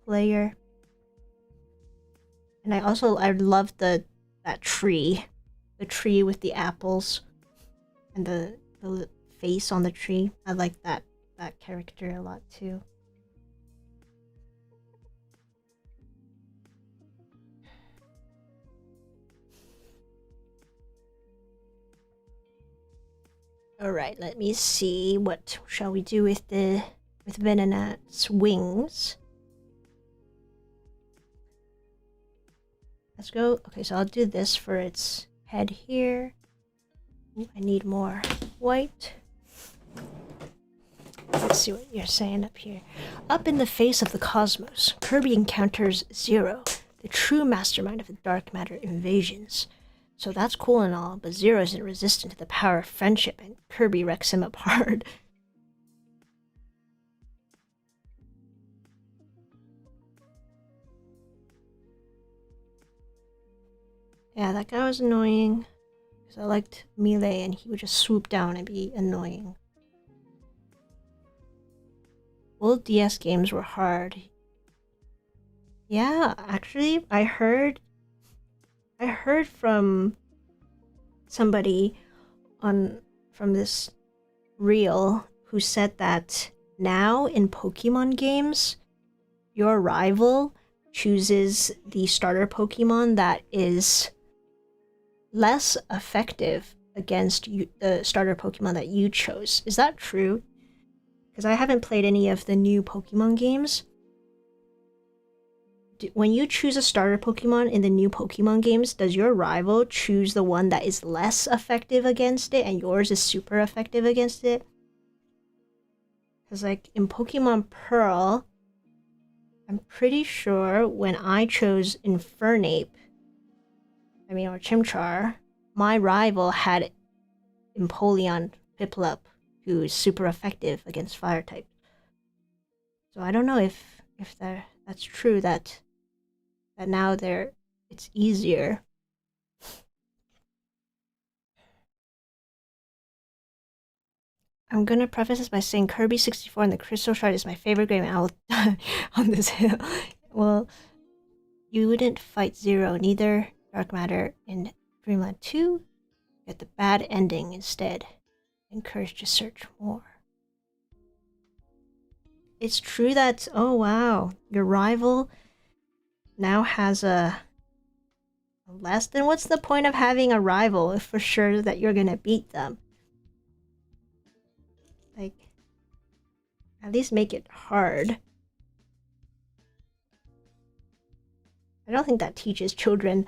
player. And I loved that tree. The tree with the apples and the face on the tree. I liked that character a lot too. Alright, let me see. What shall we do with Venonat's wings? Let's go. Okay, so I'll do this for its head here. Ooh, I need more white. Let's see what you're saying up here. Up in the face of the cosmos, Kirby encounters Zero, the true mastermind of the Dark Matter invasions. So that's cool and all, but Zero isn't resistant to the power of friendship, and Kirby wrecks him apart. Yeah, that guy was annoying. Because I liked Melee, and he would just swoop down and be annoying. Old DS games were hard. Yeah, actually, I heard from somebody from this reel who said that now in Pokemon games, your rival chooses the starter Pokemon that is less effective against the starter Pokemon that you chose. Is that true? Because I haven't played any of the new Pokemon games. When you choose a starter Pokemon in the new Pokemon games, does your rival choose the one that is less effective against it and yours is super effective against it? Because like in Pokemon Pearl, I'm pretty sure when I chose Infernape, or Chimchar, my rival had Empoleon Piplup, who is super effective against fire type. So I don't know if that's true that now it's easier. I'm gonna preface this by saying Kirby 64 and the Crystal Shard is my favorite game, and I will die on this hill. Well, you wouldn't fight Zero, neither Dark Matter in Dreamland 2. Get the bad ending instead. Encouraged to search more. It's true that, oh wow, your rival now has a Unless, then what's the point of having a rival if for sure that you're gonna beat them? Like, at least make it hard. I don't think that teaches children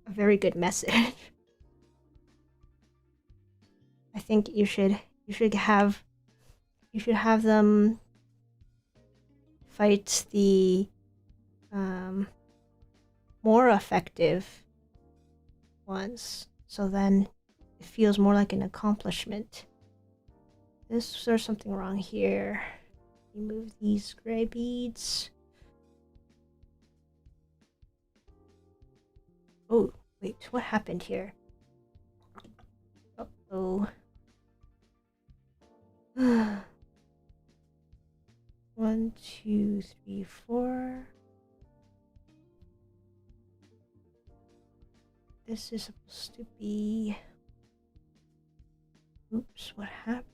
a very good message. I think you should have them fight the more effective ones, so then it feels more like an accomplishment. There's something wrong here. Remove these gray beads. Oh, wait, what happened here? Uh-oh. 1, 2, 3, 4. This is supposed to be... Oops, what happened?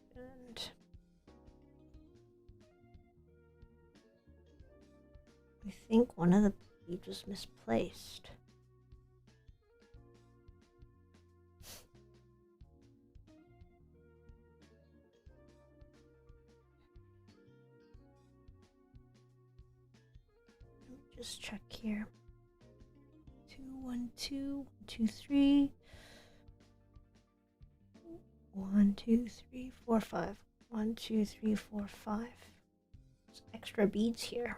I think one of the beads was misplaced. Let me just check here. 2, 1, 2, 1, 2, 3. 1, 2, 3, 4, 5. 1, 2, 3, 4, 5. There's extra beads here.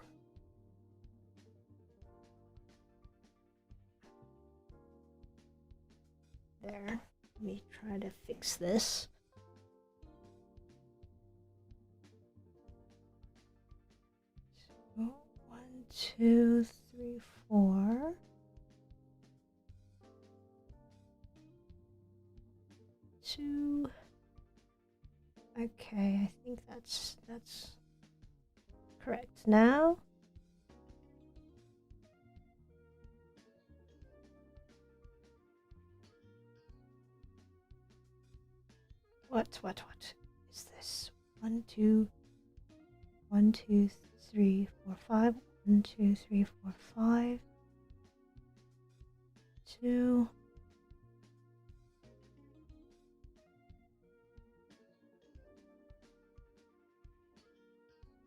There. Let me try to fix this. So, 1, 2, 3, 4. 2. Okay, I think that's correct. Now what is this? 1, 2, 1, 2, 3, 4, 5. 1, 2, 3, 4, 5. 2.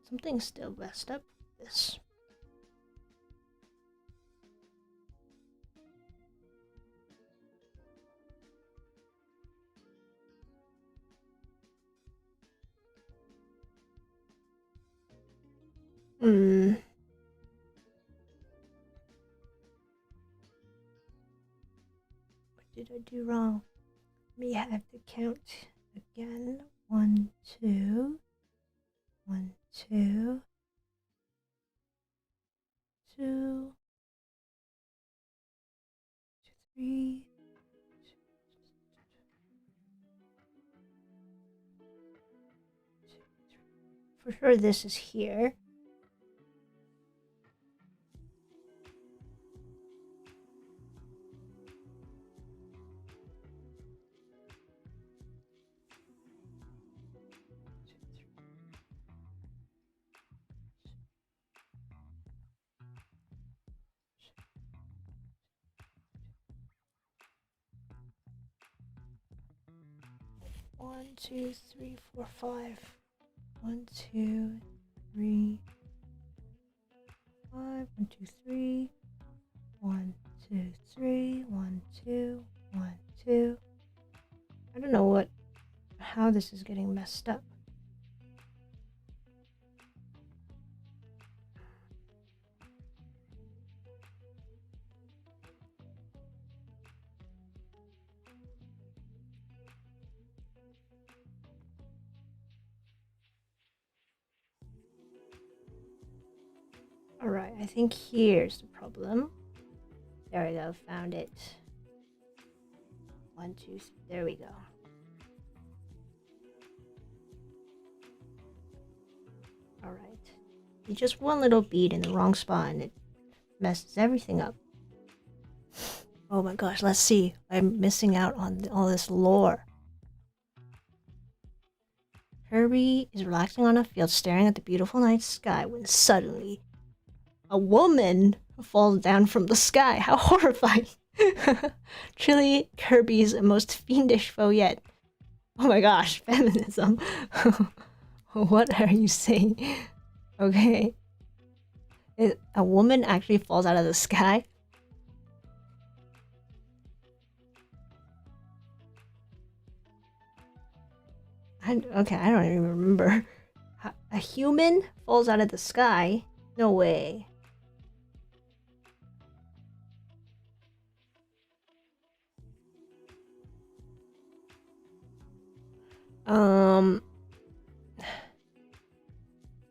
Something's still messed up with this. What did I do wrong? Let me have to count again. 1, 2. 1, 2. 2. 3. For sure this is here. One, 2, 3, 4, 5. 1, 2, 3, 5. 1, 2, 3. 1, 2, 3. 1, 2. 1, 2. I don't know how this is getting messed up. Alright, I think here's the problem. There we go, found it. 1, 2, 3, there we go. Alright. You just one little bead in the wrong spot and it messes everything up. Oh my gosh, let's see. I'm missing out on all this lore. Kirby is relaxing on a field staring at the beautiful night sky when suddenly a woman falls down from the sky. How horrifying. Truly Kirby's most fiendish foe yet. Oh my gosh, feminism. What are you saying? Okay. A woman actually falls out of the sky? Okay, I don't even remember. A human falls out of the sky? No way.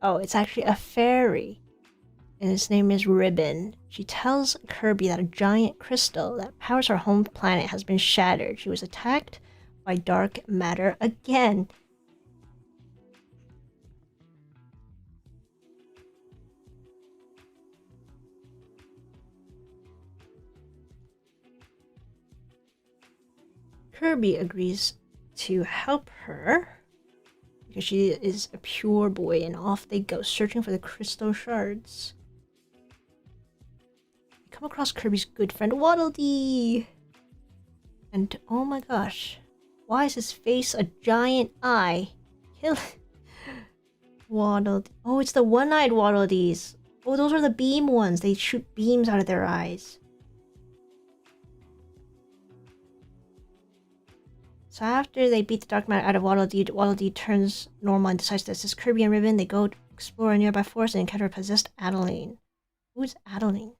Oh, it's actually a fairy. And its name is Ribbon. She tells Kirby that a giant crystal that powers her home planet has been shattered. She was attacked by dark matter again. Kirby agrees to help her because she is a pure boy, and off they go, searching for the crystal shards. They come across Kirby's good friend Waddle Dee. And oh my gosh, why is his face a giant eye? Kill Waddle Dee. Oh, it's the one-eyed Waddle Dees. Oh, those are the beam ones. They shoot beams out of their eyes. So after they beat the dark matter out of Waddle Dee turns normal and decides to assist Kirby and Ribbon. They go to explore a nearby forest and encounter a possessed Adeline. Who's Adeline?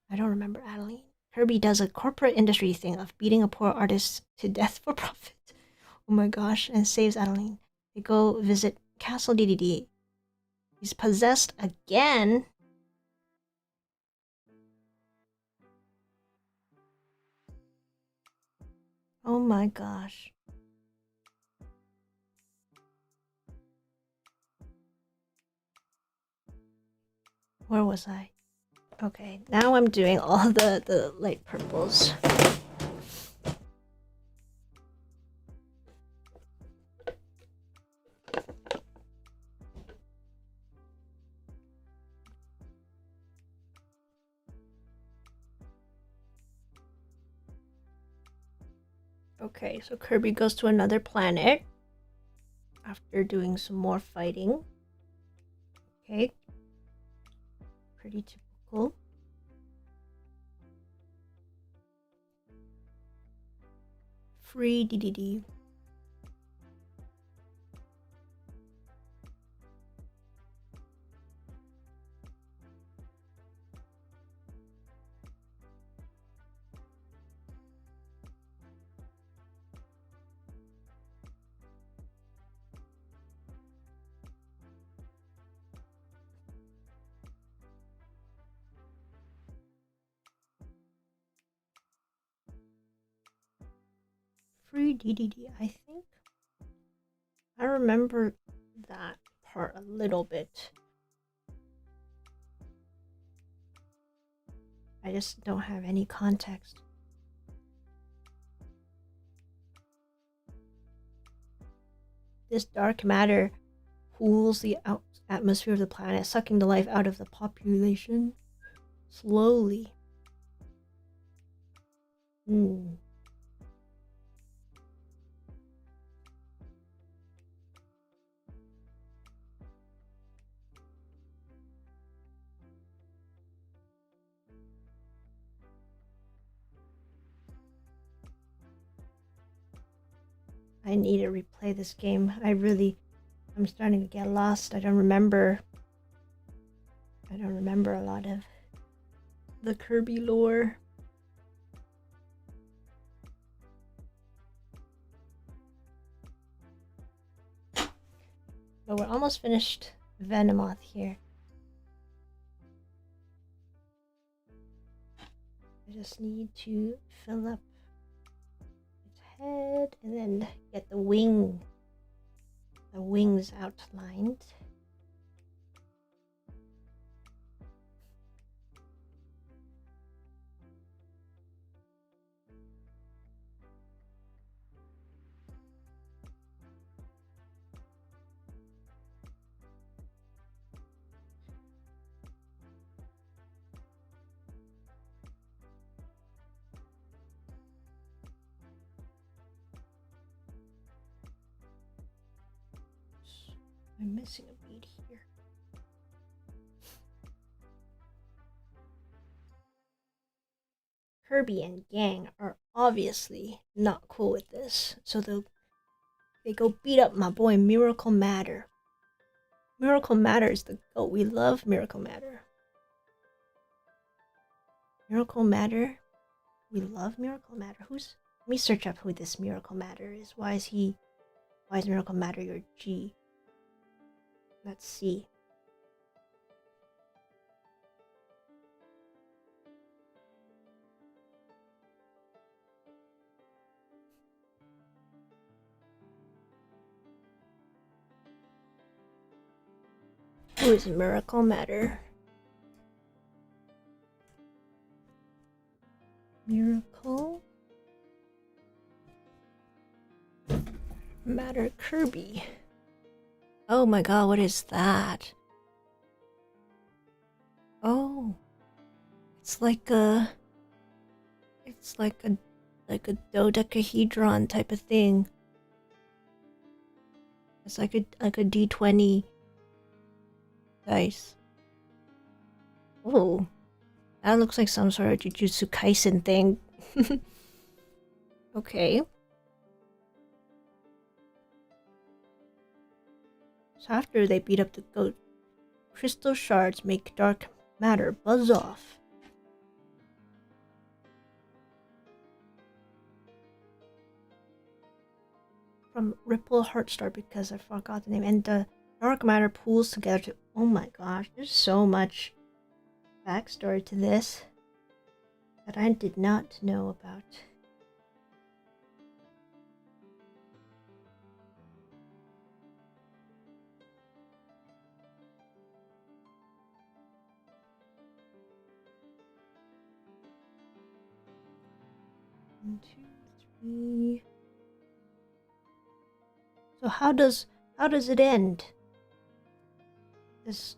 I don't remember Adeline. Kirby does a corporate industry thing of beating a poor artist to death for profit. Oh my gosh, and saves Adeline. They go visit Castle DDD. He's possessed again? Oh my gosh. Where was I? Okay, now I'm doing all the light purples. Okay, so Kirby goes to another planet after doing some more fighting. Okay. Pretty typical. Free DDD. Free DDD, I think. I remember that part a little bit. I just don't have any context. This dark matter cools the atmosphere of the planet, sucking the life out of the population slowly. I need to replay this game. I'm starting to get lost. I don't remember a lot of the Kirby lore. But we're almost finished Venomoth here. I just need to fill up its head and then get the wings outlined. I'm missing a bead here. Kirby and gang are obviously not cool with this, so they go beat up my boy Miracle Matter. Miracle Matter is the goat. We love Miracle Matter. Miracle Matter? We love Miracle Matter. Let me search up who this Miracle Matter is. Why is Miracle Matter your G? Let's see. Who is Miracle Matter? Miracle Matter Kirby. Oh my god, what is that? Oh, it's like a dodecahedron type of thing. It's like a D20 dice. Oh, that looks like some sort of Jujutsu Kaisen thing. Okay. So after they beat up the goat, crystal shards make dark matter buzz off. From Ripple Heartstar, because I forgot the name, and the dark matter pools together to... Oh my gosh, there's so much backstory to this that I did not know about. One, two, three. So how does it end? Does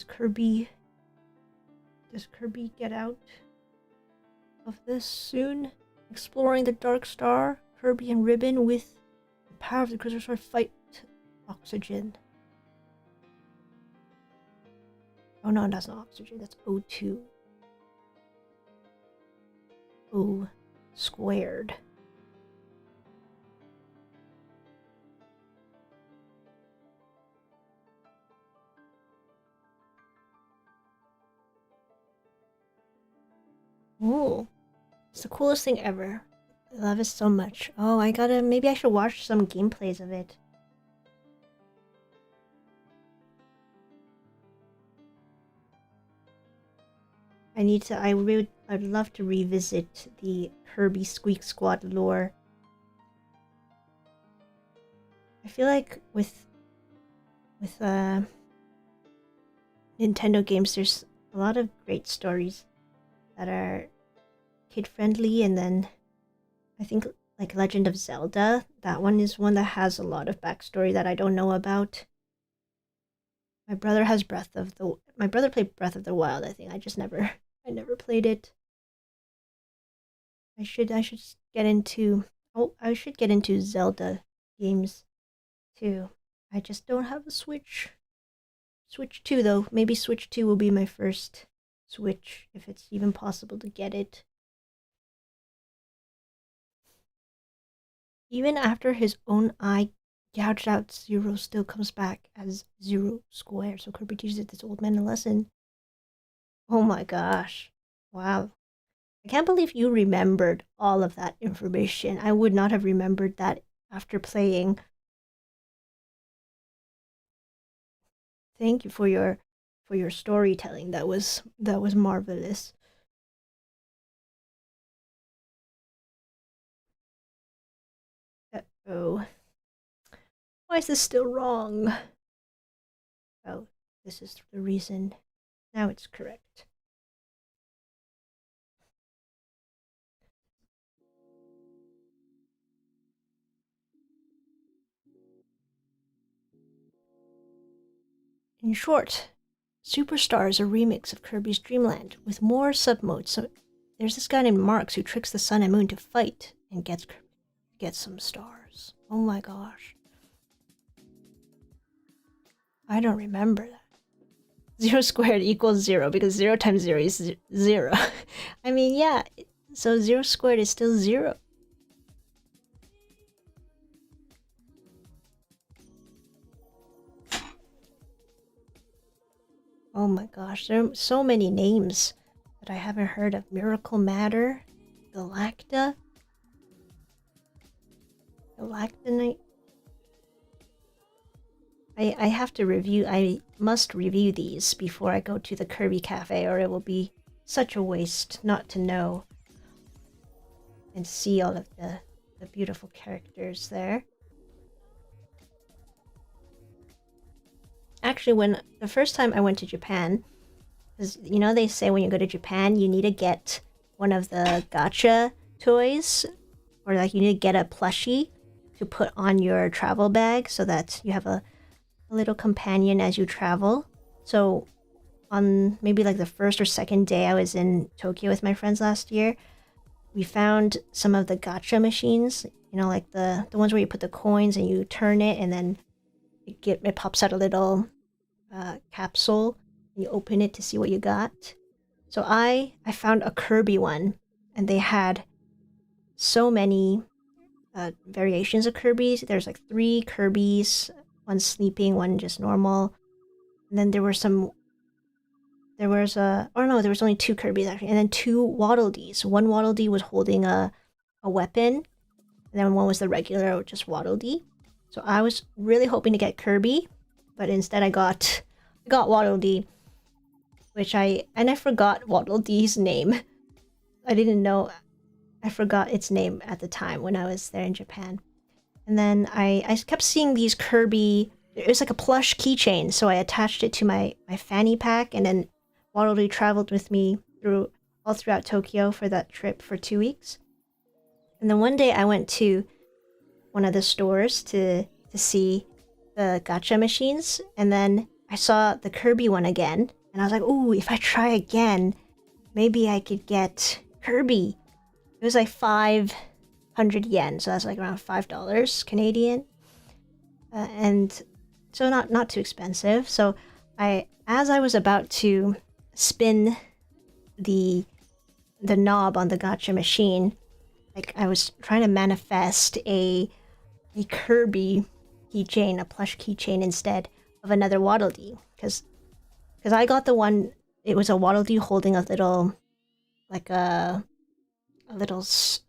Kirby get out of this soon? Exploring the Dark Star, Kirby and Ribbon with the power of the Crystal Sword fight oxygen. Oh no, that's not oxygen, that's O2. O squared. Oh, it's the coolest thing ever. I love it so much. Oh, maybe I should watch some gameplays of it. I'd love to revisit the Kirby Squeak Squad lore. I feel like with Nintendo games, there's a lot of great stories that are kid-friendly, and then I think like Legend of Zelda, that one is one that has a lot of backstory that I don't know about. My brother played Breath of the Wild, I think. I never played it. I should get into Zelda games too. I just don't have a Switch. Switch 2 though. Maybe Switch 2 will be my first Switch, if it's even possible to get it. Even after his own eye gouged out, Zero still comes back as Zero Square. So Kirby teaches this old man a lesson. Oh my gosh. Wow. I can't believe you remembered all of that information. I would not have remembered that after playing. Thank you for your storytelling. That was marvelous. Uh-oh. Why is this still wrong? Oh, this is the reason. Now it's correct. In short, Superstar is a remix of Kirby's Dream Land with more sub-modes. So there's this guy named Marx who tricks the sun and moon to fight and gets some stars. Oh my gosh. I don't remember that. 0 squared equals 0 because 0 times 0 is 0. I mean, yeah, so 0 squared is still 0. Oh my gosh, there are so many names that I haven't heard of. Miracle Matter, Galacta, Galactonite. I have to review, I must review these before I go to the Kirby Cafe, or it will be such a waste not to know and see all of the beautiful characters there. Actually, when the first time I went to Japan, because you know they say when you go to Japan you need to get one of the gacha toys, or like you need to get a plushie to put on your travel bag so that you have a little companion as you travel. So on maybe like the first or second day I was in Tokyo with my friends last year, we found some of the gacha machines, you know, like the ones where you put the coins and you turn it and then it pops out a little capsule and you open it to see what you got. So I found a Kirby one, and they had so many variations of Kirby's. There's like 3 Kirby's, one sleeping, one just normal. And then there was only 2 Kirby's actually, and then 2 Waddle Dees. One Waddle Dee was holding a weapon, and then one was the regular just Waddle Dee. So I was really hoping to get Kirby, but instead I got Waddle Dee, which I forgot Waddle Dee's name. I didn't know, I forgot its name at the time when I was there in Japan. And then I kept seeing these Kirby, it was like a plush keychain, so I attached it to my fanny pack, and then Waddle Dee traveled with me all throughout Tokyo for that trip for 2 weeks. And then one day I went to one of the stores to see the gacha machines, and then I saw the Kirby one again, and I was like, ooh, if I try again, maybe I could get Kirby. It was like 500 yen, so that's like around $5 Canadian. And so not too expensive. So as I was about to spin the knob on the gacha machine, like I was trying to manifest a Kirby keychain, a plush keychain instead of another Waddle Dee, because I got the one, it was a Waddle Dee holding a little, like a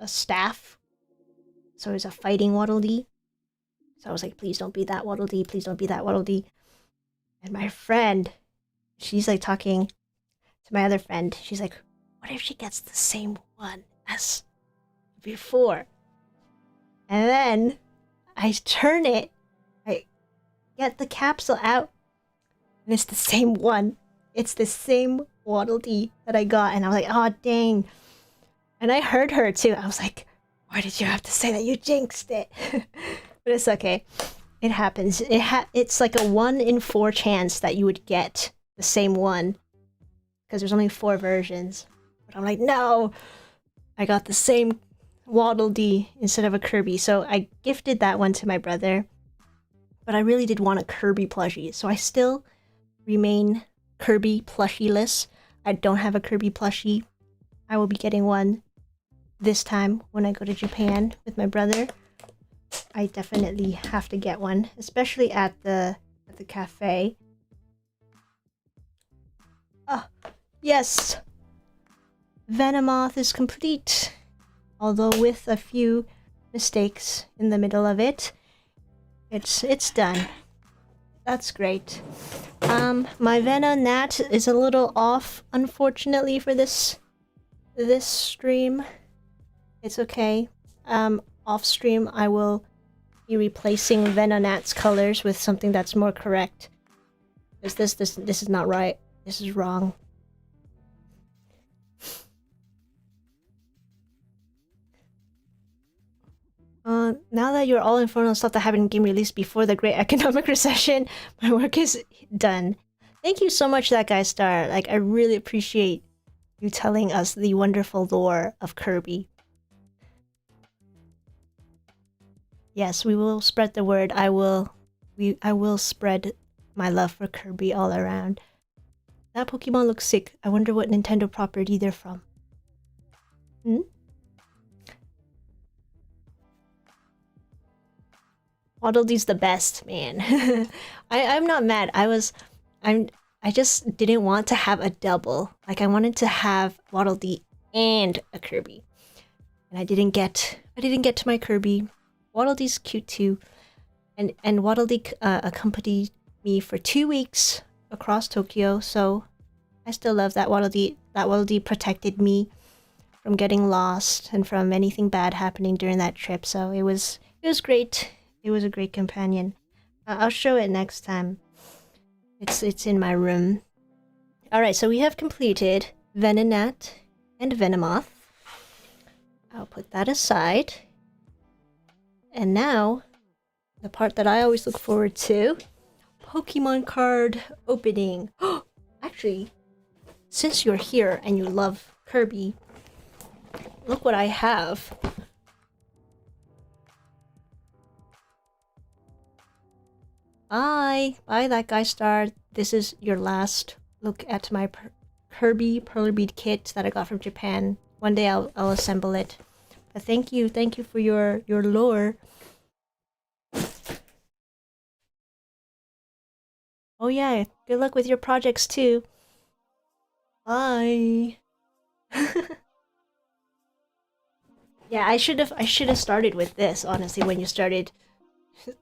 staff, so it was a fighting Waddle Dee. So I was like, please don't be that Waddle Dee, please don't be that Waddle Dee. And my friend, she's like talking to my other friend, she's like, what if she gets the same one as before? And then I turn it, I get the capsule out, and it's the same one. It's the same Waddle Dee that I got, and I was like, oh dang. And I heard her too. I was like, why did you have to say that? You jinxed it. But it's okay. It happens. It's like a 1 in 4 chance that you would get the same one, because there's only 4 versions. But I'm like, no, I got the same Waddle Dee instead of a Kirby. So I gifted that one to my brother. But I really did want a Kirby plushie, so I still remain Kirby plushie-less. I don't have a Kirby plushie. I will be getting one this time when I go to Japan with my brother. I definitely have to get one, especially at the cafe. Ah, yes! Venomoth is complete, although with a few mistakes in the middle of it. It's done. That's great. My Venonat is a little off, unfortunately, for this stream. It's okay. Off stream, I will be replacing Venonat's colors with something that's more correct. Because this is not right. This is wrong. Now that you're all infernal stuff that haven't been released before the Great Economic Recession, my work is done. Thank you so much, that guy Star. Like, I really appreciate you telling us the wonderful lore of Kirby. Yes, we will spread the word. I will spread my love for Kirby all around. That Pokemon looks sick. I wonder what Nintendo property they're from. Hmm? Waddle Dee's the best, man. I'm not mad. I just didn't want to have a double. Like I wanted to have Waddle Dee and a Kirby. And I didn't get to my Kirby. Waddle Dee's cute too. And Waddle Dee accompanied me for 2 weeks across Tokyo, so I still love that Waddle Dee. That Waddle Dee protected me from getting lost and from anything bad happening during that trip. So it was great. It was a great companion. I'll show it next time. It's in my room. All right, so we have completed Venonat and Venomoth. I'll put that aside. And now, the part that I always look forward to, Pokemon card opening. Actually, since you're here and you love Kirby, look what I have. Bye that guy star. This is your last look at my Kirby Perler Bead kit that I got from Japan. One day I'll assemble it. But thank you for your lore. Oh yeah, good luck with your projects too. Bye. Yeah, I should have started with this, honestly, when you started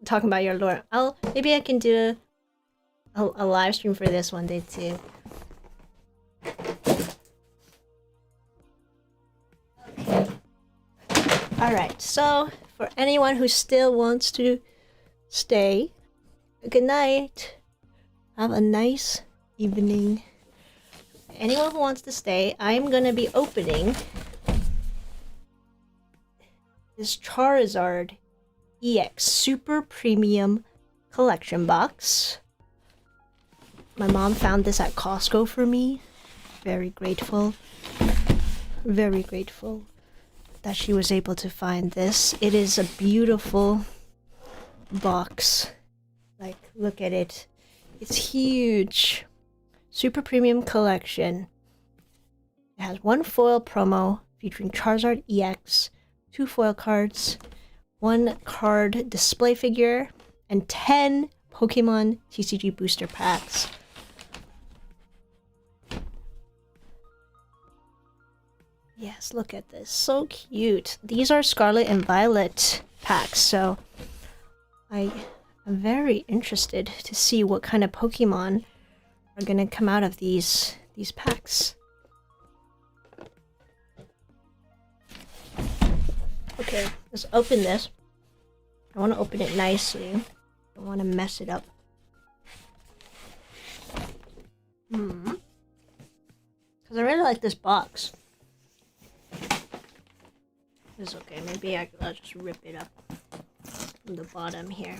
talking about your lore. Maybe I can do a live stream for this one day too. Okay. Alright, so for anyone who still wants to stay, good night. Have a nice evening. Anyone who wants to stay, I'm gonna be opening this Charizard EX Super Premium Collection Box. My mom found this at Costco for me. Very grateful. Very grateful that she was able to find this. It is a beautiful box. Like, look at it. It's huge. Super Premium Collection. It has 1 foil promo featuring Charizard EX, 2 foil cards, 1 card display figure, and 10 Pokemon TCG booster packs. Yes, look at this. So cute. These are Scarlet and Violet packs, so I am very interested to see what kind of Pokemon are gonna come out of these packs. Okay, let's open this. I want to open it nicely. I don't want to mess it up. Because I really like this box. It's okay, maybe I'll just rip it up from the bottom here.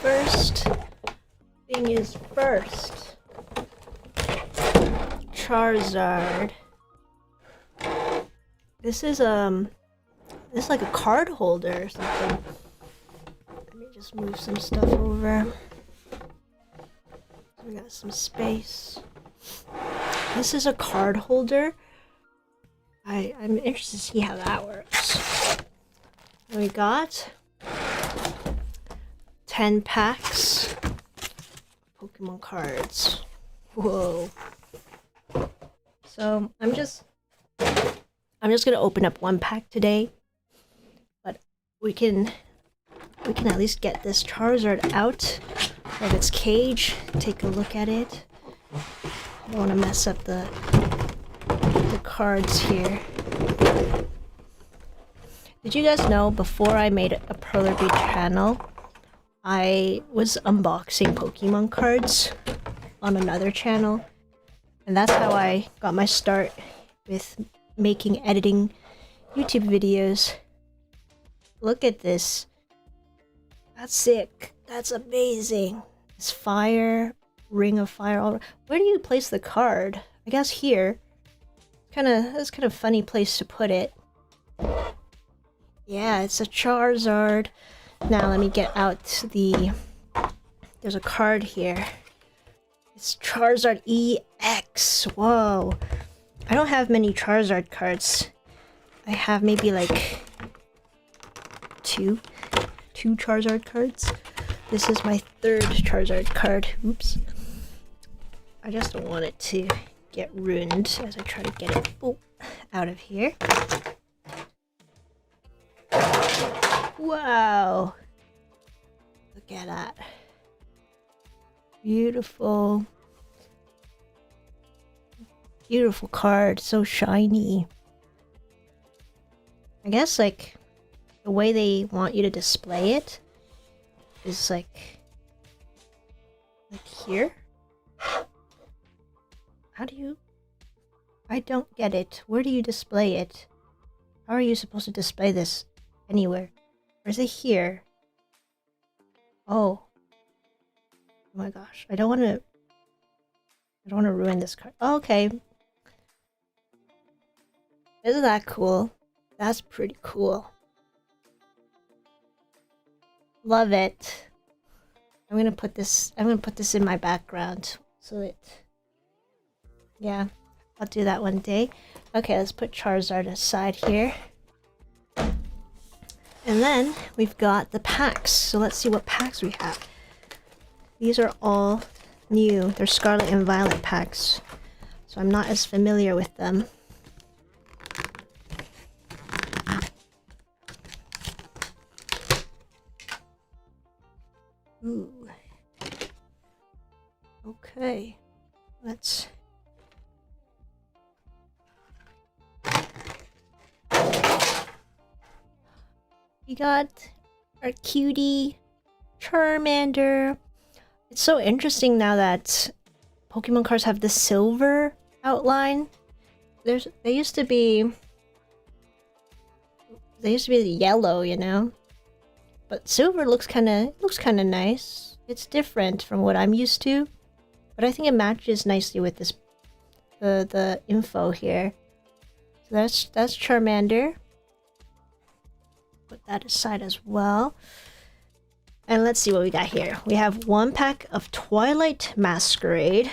First thing is first. Charizard. This is like a card holder or something. Let me just move some stuff over. We got some space. This is a card holder. I'm interested to see how that works. We got 10 packs Pokemon cards. Whoa. So I'm just gonna open up 1 pack today, but we can at least get this Charizard out of its cage. Take a look at it. I don't want to mess up the cards here. Did you guys know before I made a Perler Bead channel, I was unboxing Pokemon cards on another channel? And that's how I got my start with editing YouTube videos. Look at this. That's sick. That's amazing. This fire, ring of fire. Where do you place the card? I guess here. That's kind of funny place to put it. Yeah, it's a Charizard. Now let me get out the... There's a card here. It's Charizard EX. Whoa. I don't have many Charizard cards. I have maybe like two Charizard cards. This is my third Charizard card. Oops. I just don't want it to get ruined as I try to get it out of here. Wow. Look at that. Beautiful. Beautiful card. So shiny. I guess like the way they want you to display it is like here. How do you... I don't get it. Where do you display it? How are you supposed to display this anywhere? Or is it here? Oh. Oh my gosh. I don't want to ruin this card. Oh, okay. Isn't that cool? That's pretty cool. Love it. I'm gonna put this in my background so that... Yeah, I'll do that one day. Okay, let's put Charizard aside here. And then we've got the packs. So let's see what packs we have. These are all new. They're Scarlet and Violet packs. So I'm not as familiar with them. Ooh. Okay. Let's... We got our cutie Charmander. It's so interesting now that Pokemon cards have the silver outline. They used to be the yellow, you know. But silver looks kind of nice. It's different from what I'm used to, but I think it matches nicely with this the info here. So that's Charmander. Put that aside as well. And let's see what we got here. We have one pack of Twilight Masquerade,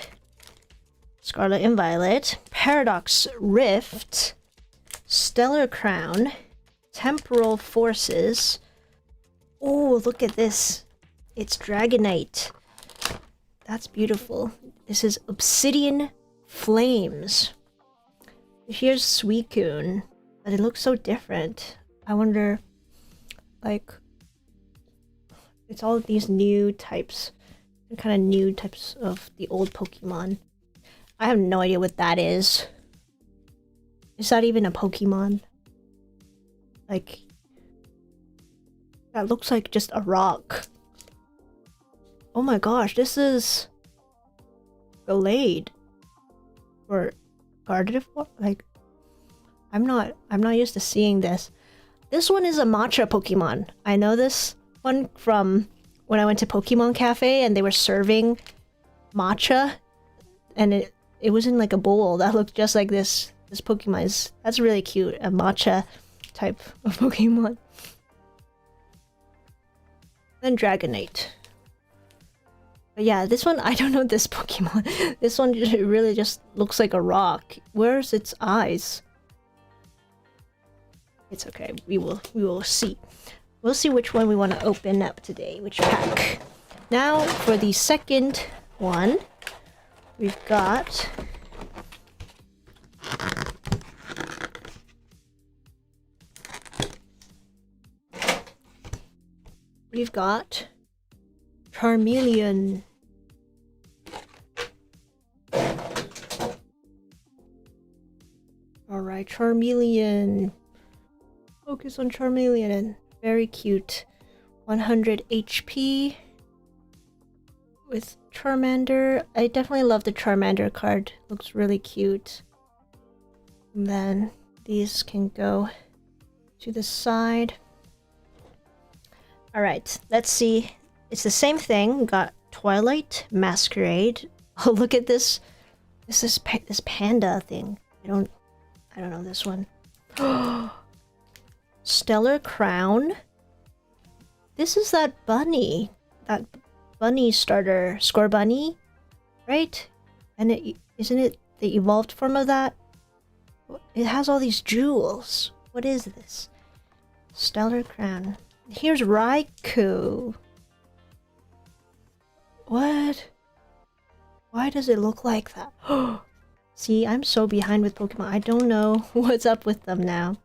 Scarlet and Violet, Paradox Rift, Stellar Crown, Temporal Forces. Oh, look at this. It's Dragonite. That's beautiful. This is Obsidian Flames. Here's Suicune, but it looks so different. I wonder... Like, it's all of these new types, kind of new types of the old Pokemon. I have no idea what that is. Is that even a Pokemon? Like, that looks like just a rock. Oh my gosh, this is Glade or Gardevoir. Like, I'm not used to seeing this. This one is a matcha Pokemon. I know this one from when I went to Pokemon Cafe and they were serving matcha, and it was in like a bowl that looked just like this. This Pokemon that's really cute. A matcha type of Pokemon. Then Dragonite. But yeah, this one, I don't know this Pokemon. This one really just looks like a rock. Where's its eyes? It's okay. We will see. We'll see which one we want to open up today, which pack. Now for the second one, we've got Charmeleon. All right, Charmeleon. Focus on Charmeleon. Very cute. 100 HP. With Charmander. I definitely love the Charmander card. Looks really cute. And then these can go to the side. Alright, let's see. It's the same thing. We got Twilight, Masquerade. Oh, look at this. This panda thing. I don't know this one. Stellar Crown. This is that bunny. That bunny starter. Score bunny? Right? And isn't it the evolved form of that? It has all these jewels. What is this? Stellar Crown. Here's Raikou. What? Why does it look like that? See, I'm so behind with Pokemon. I don't know what's up with them now.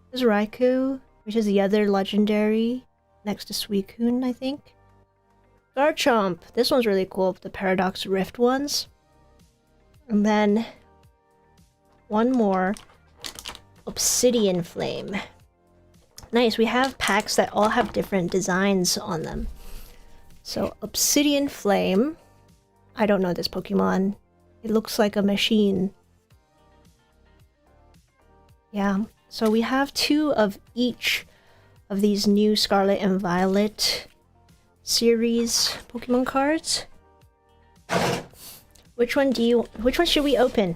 There's Raikou, which is the other legendary next to Suicune, I think. Garchomp. This one's really cool. The Paradox Rift ones. And then one more. Obsidian Flame. Nice, we have packs that all have different designs on them. So, Obsidian Flame. I don't know this Pokemon. It looks like a machine. Yeah, so we have 2 of each of these new Scarlet and Violet series Pokemon cards. Which one should we open?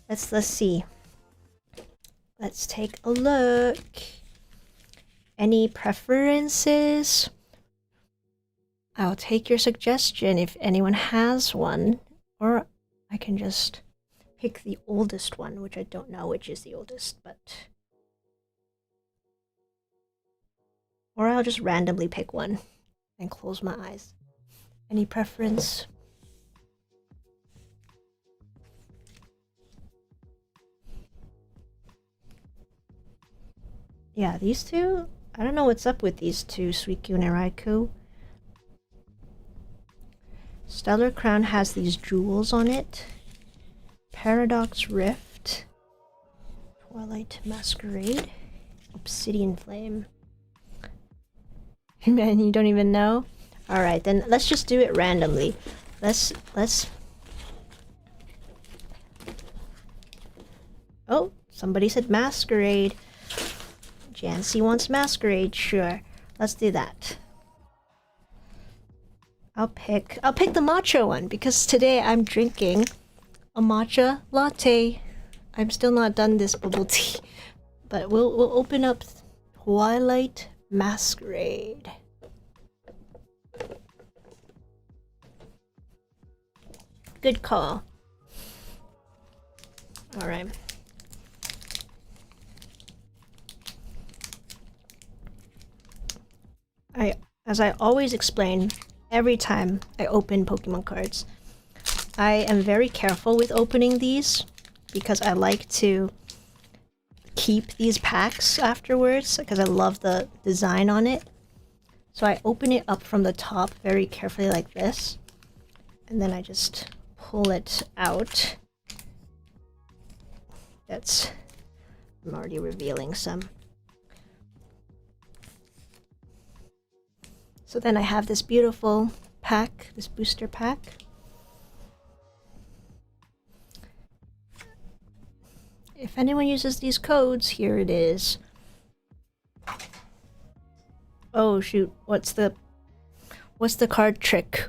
Let's see. Let's take a look. Any preferences? I'll take your suggestion if anyone has one, or I can just pick the oldest one, which I don't know which is the oldest, but... Or I'll just randomly pick one and close my eyes. Any preference? Yeah, these two? I don't know what's up with these two, Suicune and Raikou. Stellar Crown has these jewels on it. Paradox Rift. Twilight Masquerade. Obsidian Flame. Man, you don't even know? Alright, then let's just do it randomly. Let's... Oh, somebody said Masquerade. Jancy wants Masquerade, sure. Let's do that. I'll pick the matcha one because today I'm drinking a matcha latte. I'm still not done this bubble tea, but we'll open up Twilight Masquerade. Good call. All right. As I always explain, every time I open Pokemon cards, I am very careful with opening these because I like to keep these packs afterwards because I love the design on it. So I open it up from the top very carefully like this, and then I just pull it out. I'm already revealing some. So then I have this beautiful pack, this booster pack. If anyone uses these codes, here it is. Oh shoot, what's the card trick?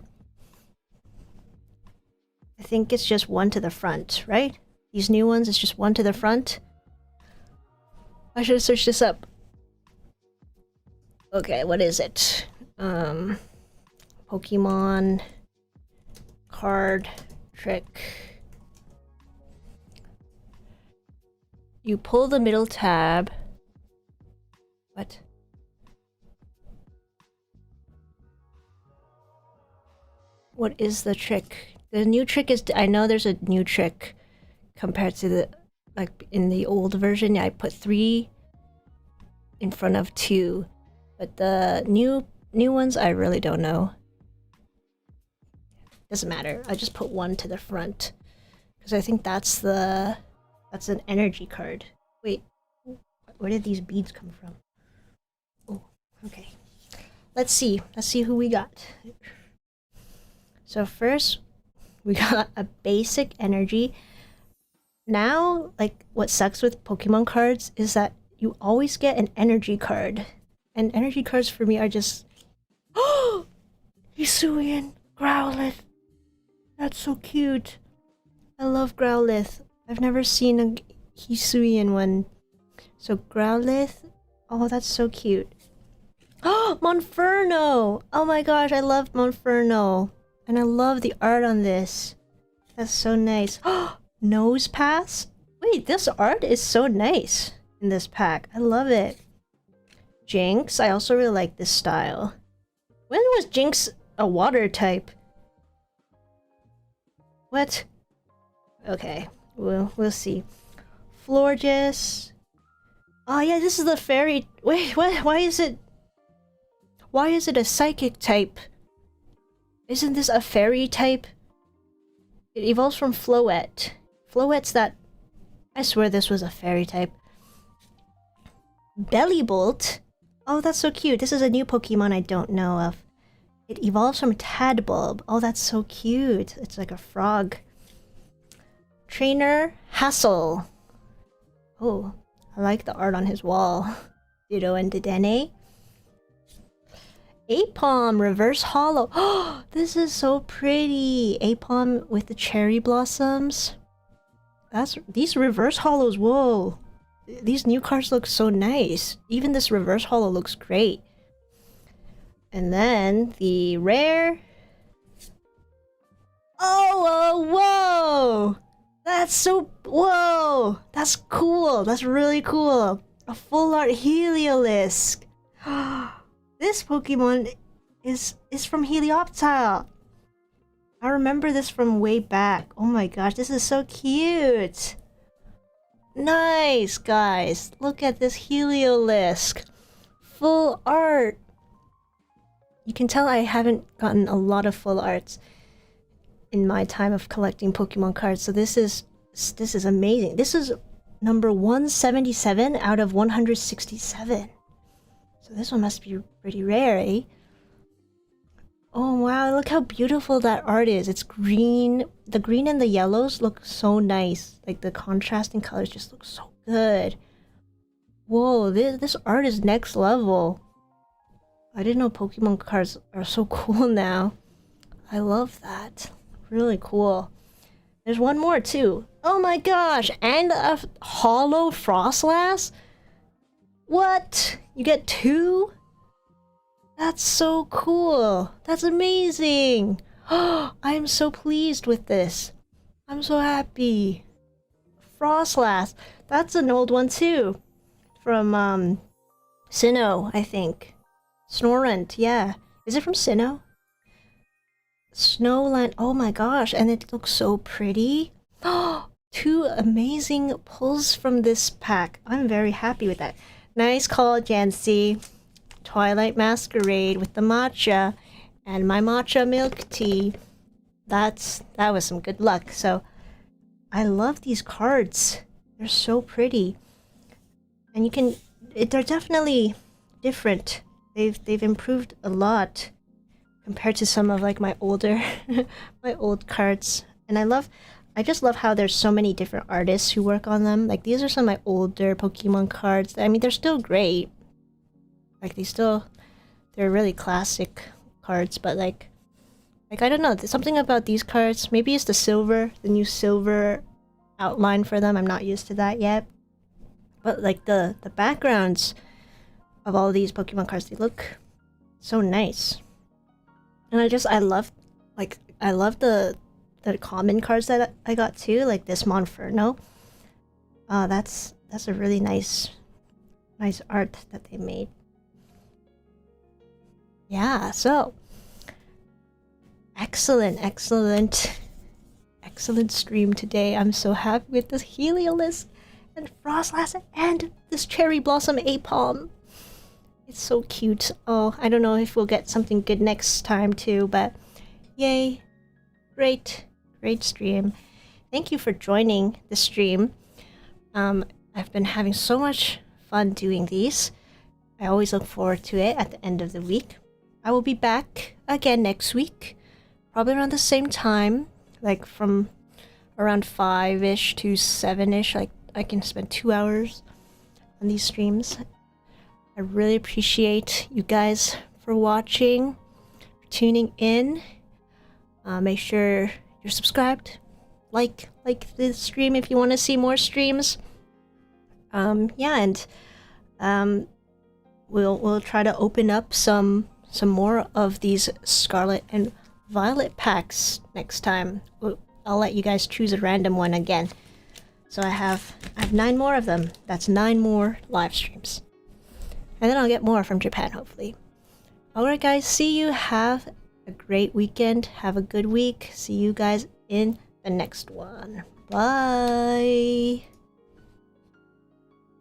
I think it's just 1 to the front, right? These new ones, it's just 1 to the front. I should have searched this up. Okay, what is it? Pokemon card trick. You pull the middle tab. What? What is the trick? The new trick is, I know there's a new trick compared to the, like in the old version, I put 3 in front of 2. But the new ones, I really don't know. Doesn't matter. I just put 1 to the front because I think that's an energy card. Wait, Where did these beads come from? Oh, okay. Let's see. Let's see who we got. So first, we got a basic energy. Now, like, what sucks with Pokemon cards is that you always get an energy card. And energy cards for me are just... Oh! Hisuian Growlithe! That's so cute. I love Growlithe. I've never seen a Hisuian one. So Growlithe... Oh, that's so cute. Oh, Monferno! Oh my gosh, I love Monferno. And I love the art on this. That's so nice. Oh, Nose Pass? Wait, this art is so nice in this pack. I love it. Jinx, I also really like this style. When was Jinx a water type? What? Okay, we'll see. Florges. Oh yeah, this is the fairy. Wait, what? Why is it a psychic type? Isn't this a fairy type? It evolves from Floette. Floette's that... I swear this was a fairy type. Bellybolt? Oh, that's so cute. This is a new Pokemon I don't know of. It evolves from Tadbulb. Oh, that's so cute. It's like a frog. Trainer Hassel. Oh, I like the art on his wall. Ditto and Dedenne. Apom Reverse Hollow. Oh, this is so pretty. Apom with the cherry blossoms. These reverse hollows. Whoa, these new cards look so nice. Even this reverse hollow looks great. And then the rare. Oh, whoa! That's so... Whoa! That's cool. That's really cool. A full art Heliolisk. This Pokemon is from Helioptile. I remember this from way back. Oh my gosh, this is so cute. Nice, guys. Look at this Heliolisk. Full art. You can tell I haven't gotten a lot of full arts in my time of collecting Pokemon cards. So this is amazing. This is number 177 out of 167. So this one must be pretty rare, eh? Oh wow, look how beautiful that art is. It's green. The green and the yellows look so nice. Like the contrasting colors just look so good. Whoa, this art is next level. I didn't know Pokemon cards are so cool now. I love that. Really cool. There's one more too. Oh my gosh, and a hollow Frostlass? What? You get two? That's so cool. That's amazing. Oh, I am so pleased with this. I'm so happy. Frostlass. That's an old one too. From Sinnoh, I think. Snorunt, yeah. Is it from Sinnoh? Snowland. Oh my gosh, and it looks so pretty. Oh, two amazing pulls from this pack. I'm very happy with that. Nice call, Jancy. Twilight Masquerade with the matcha and my matcha milk tea. That was some good luck. So I love these cards. They're so pretty. And you can they're definitely different. They've improved a lot compared to some of like my older my old cards. And I just love how there's so many different artists who work on them. Like these are some of my older Pokemon cards. I mean, they're still great. Like they're really classic cards, but like I don't know, there's something about these cards. Maybe it's the new silver outline for them. I'm not used to that yet. But like the backgrounds of all these Pokemon cards, they look so nice. And I love the common cards that I got too, like this Monferno. That's a really nice art that they made. Yeah, so excellent stream today. I'm so happy with this Heliolisk and Frostlass and this Cherry Blossom Apom. It's so cute. Oh, I don't know if we'll get something good next time too, but yay. Great stream. Thank you for joining the stream. I've been having so much fun doing these. I always look forward to it at the end of the week. I will be back again next week, probably around the same time, like from around 5-ish to 7-ish. Like I can spend 2 hours on these streams. I really appreciate you guys for watching, for tuning in. Make sure you're subscribed, like the stream if you want to see more streams. Yeah, and we'll try to open up some more of these Scarlet and Violet packs next time. I'll let you guys choose a random one again. So I have 9 more of them. That's 9 more live streams. And then I'll get more from Japan, hopefully. Alright guys, see you. Have a great weekend. Have a good week. See you guys in the next one. Bye!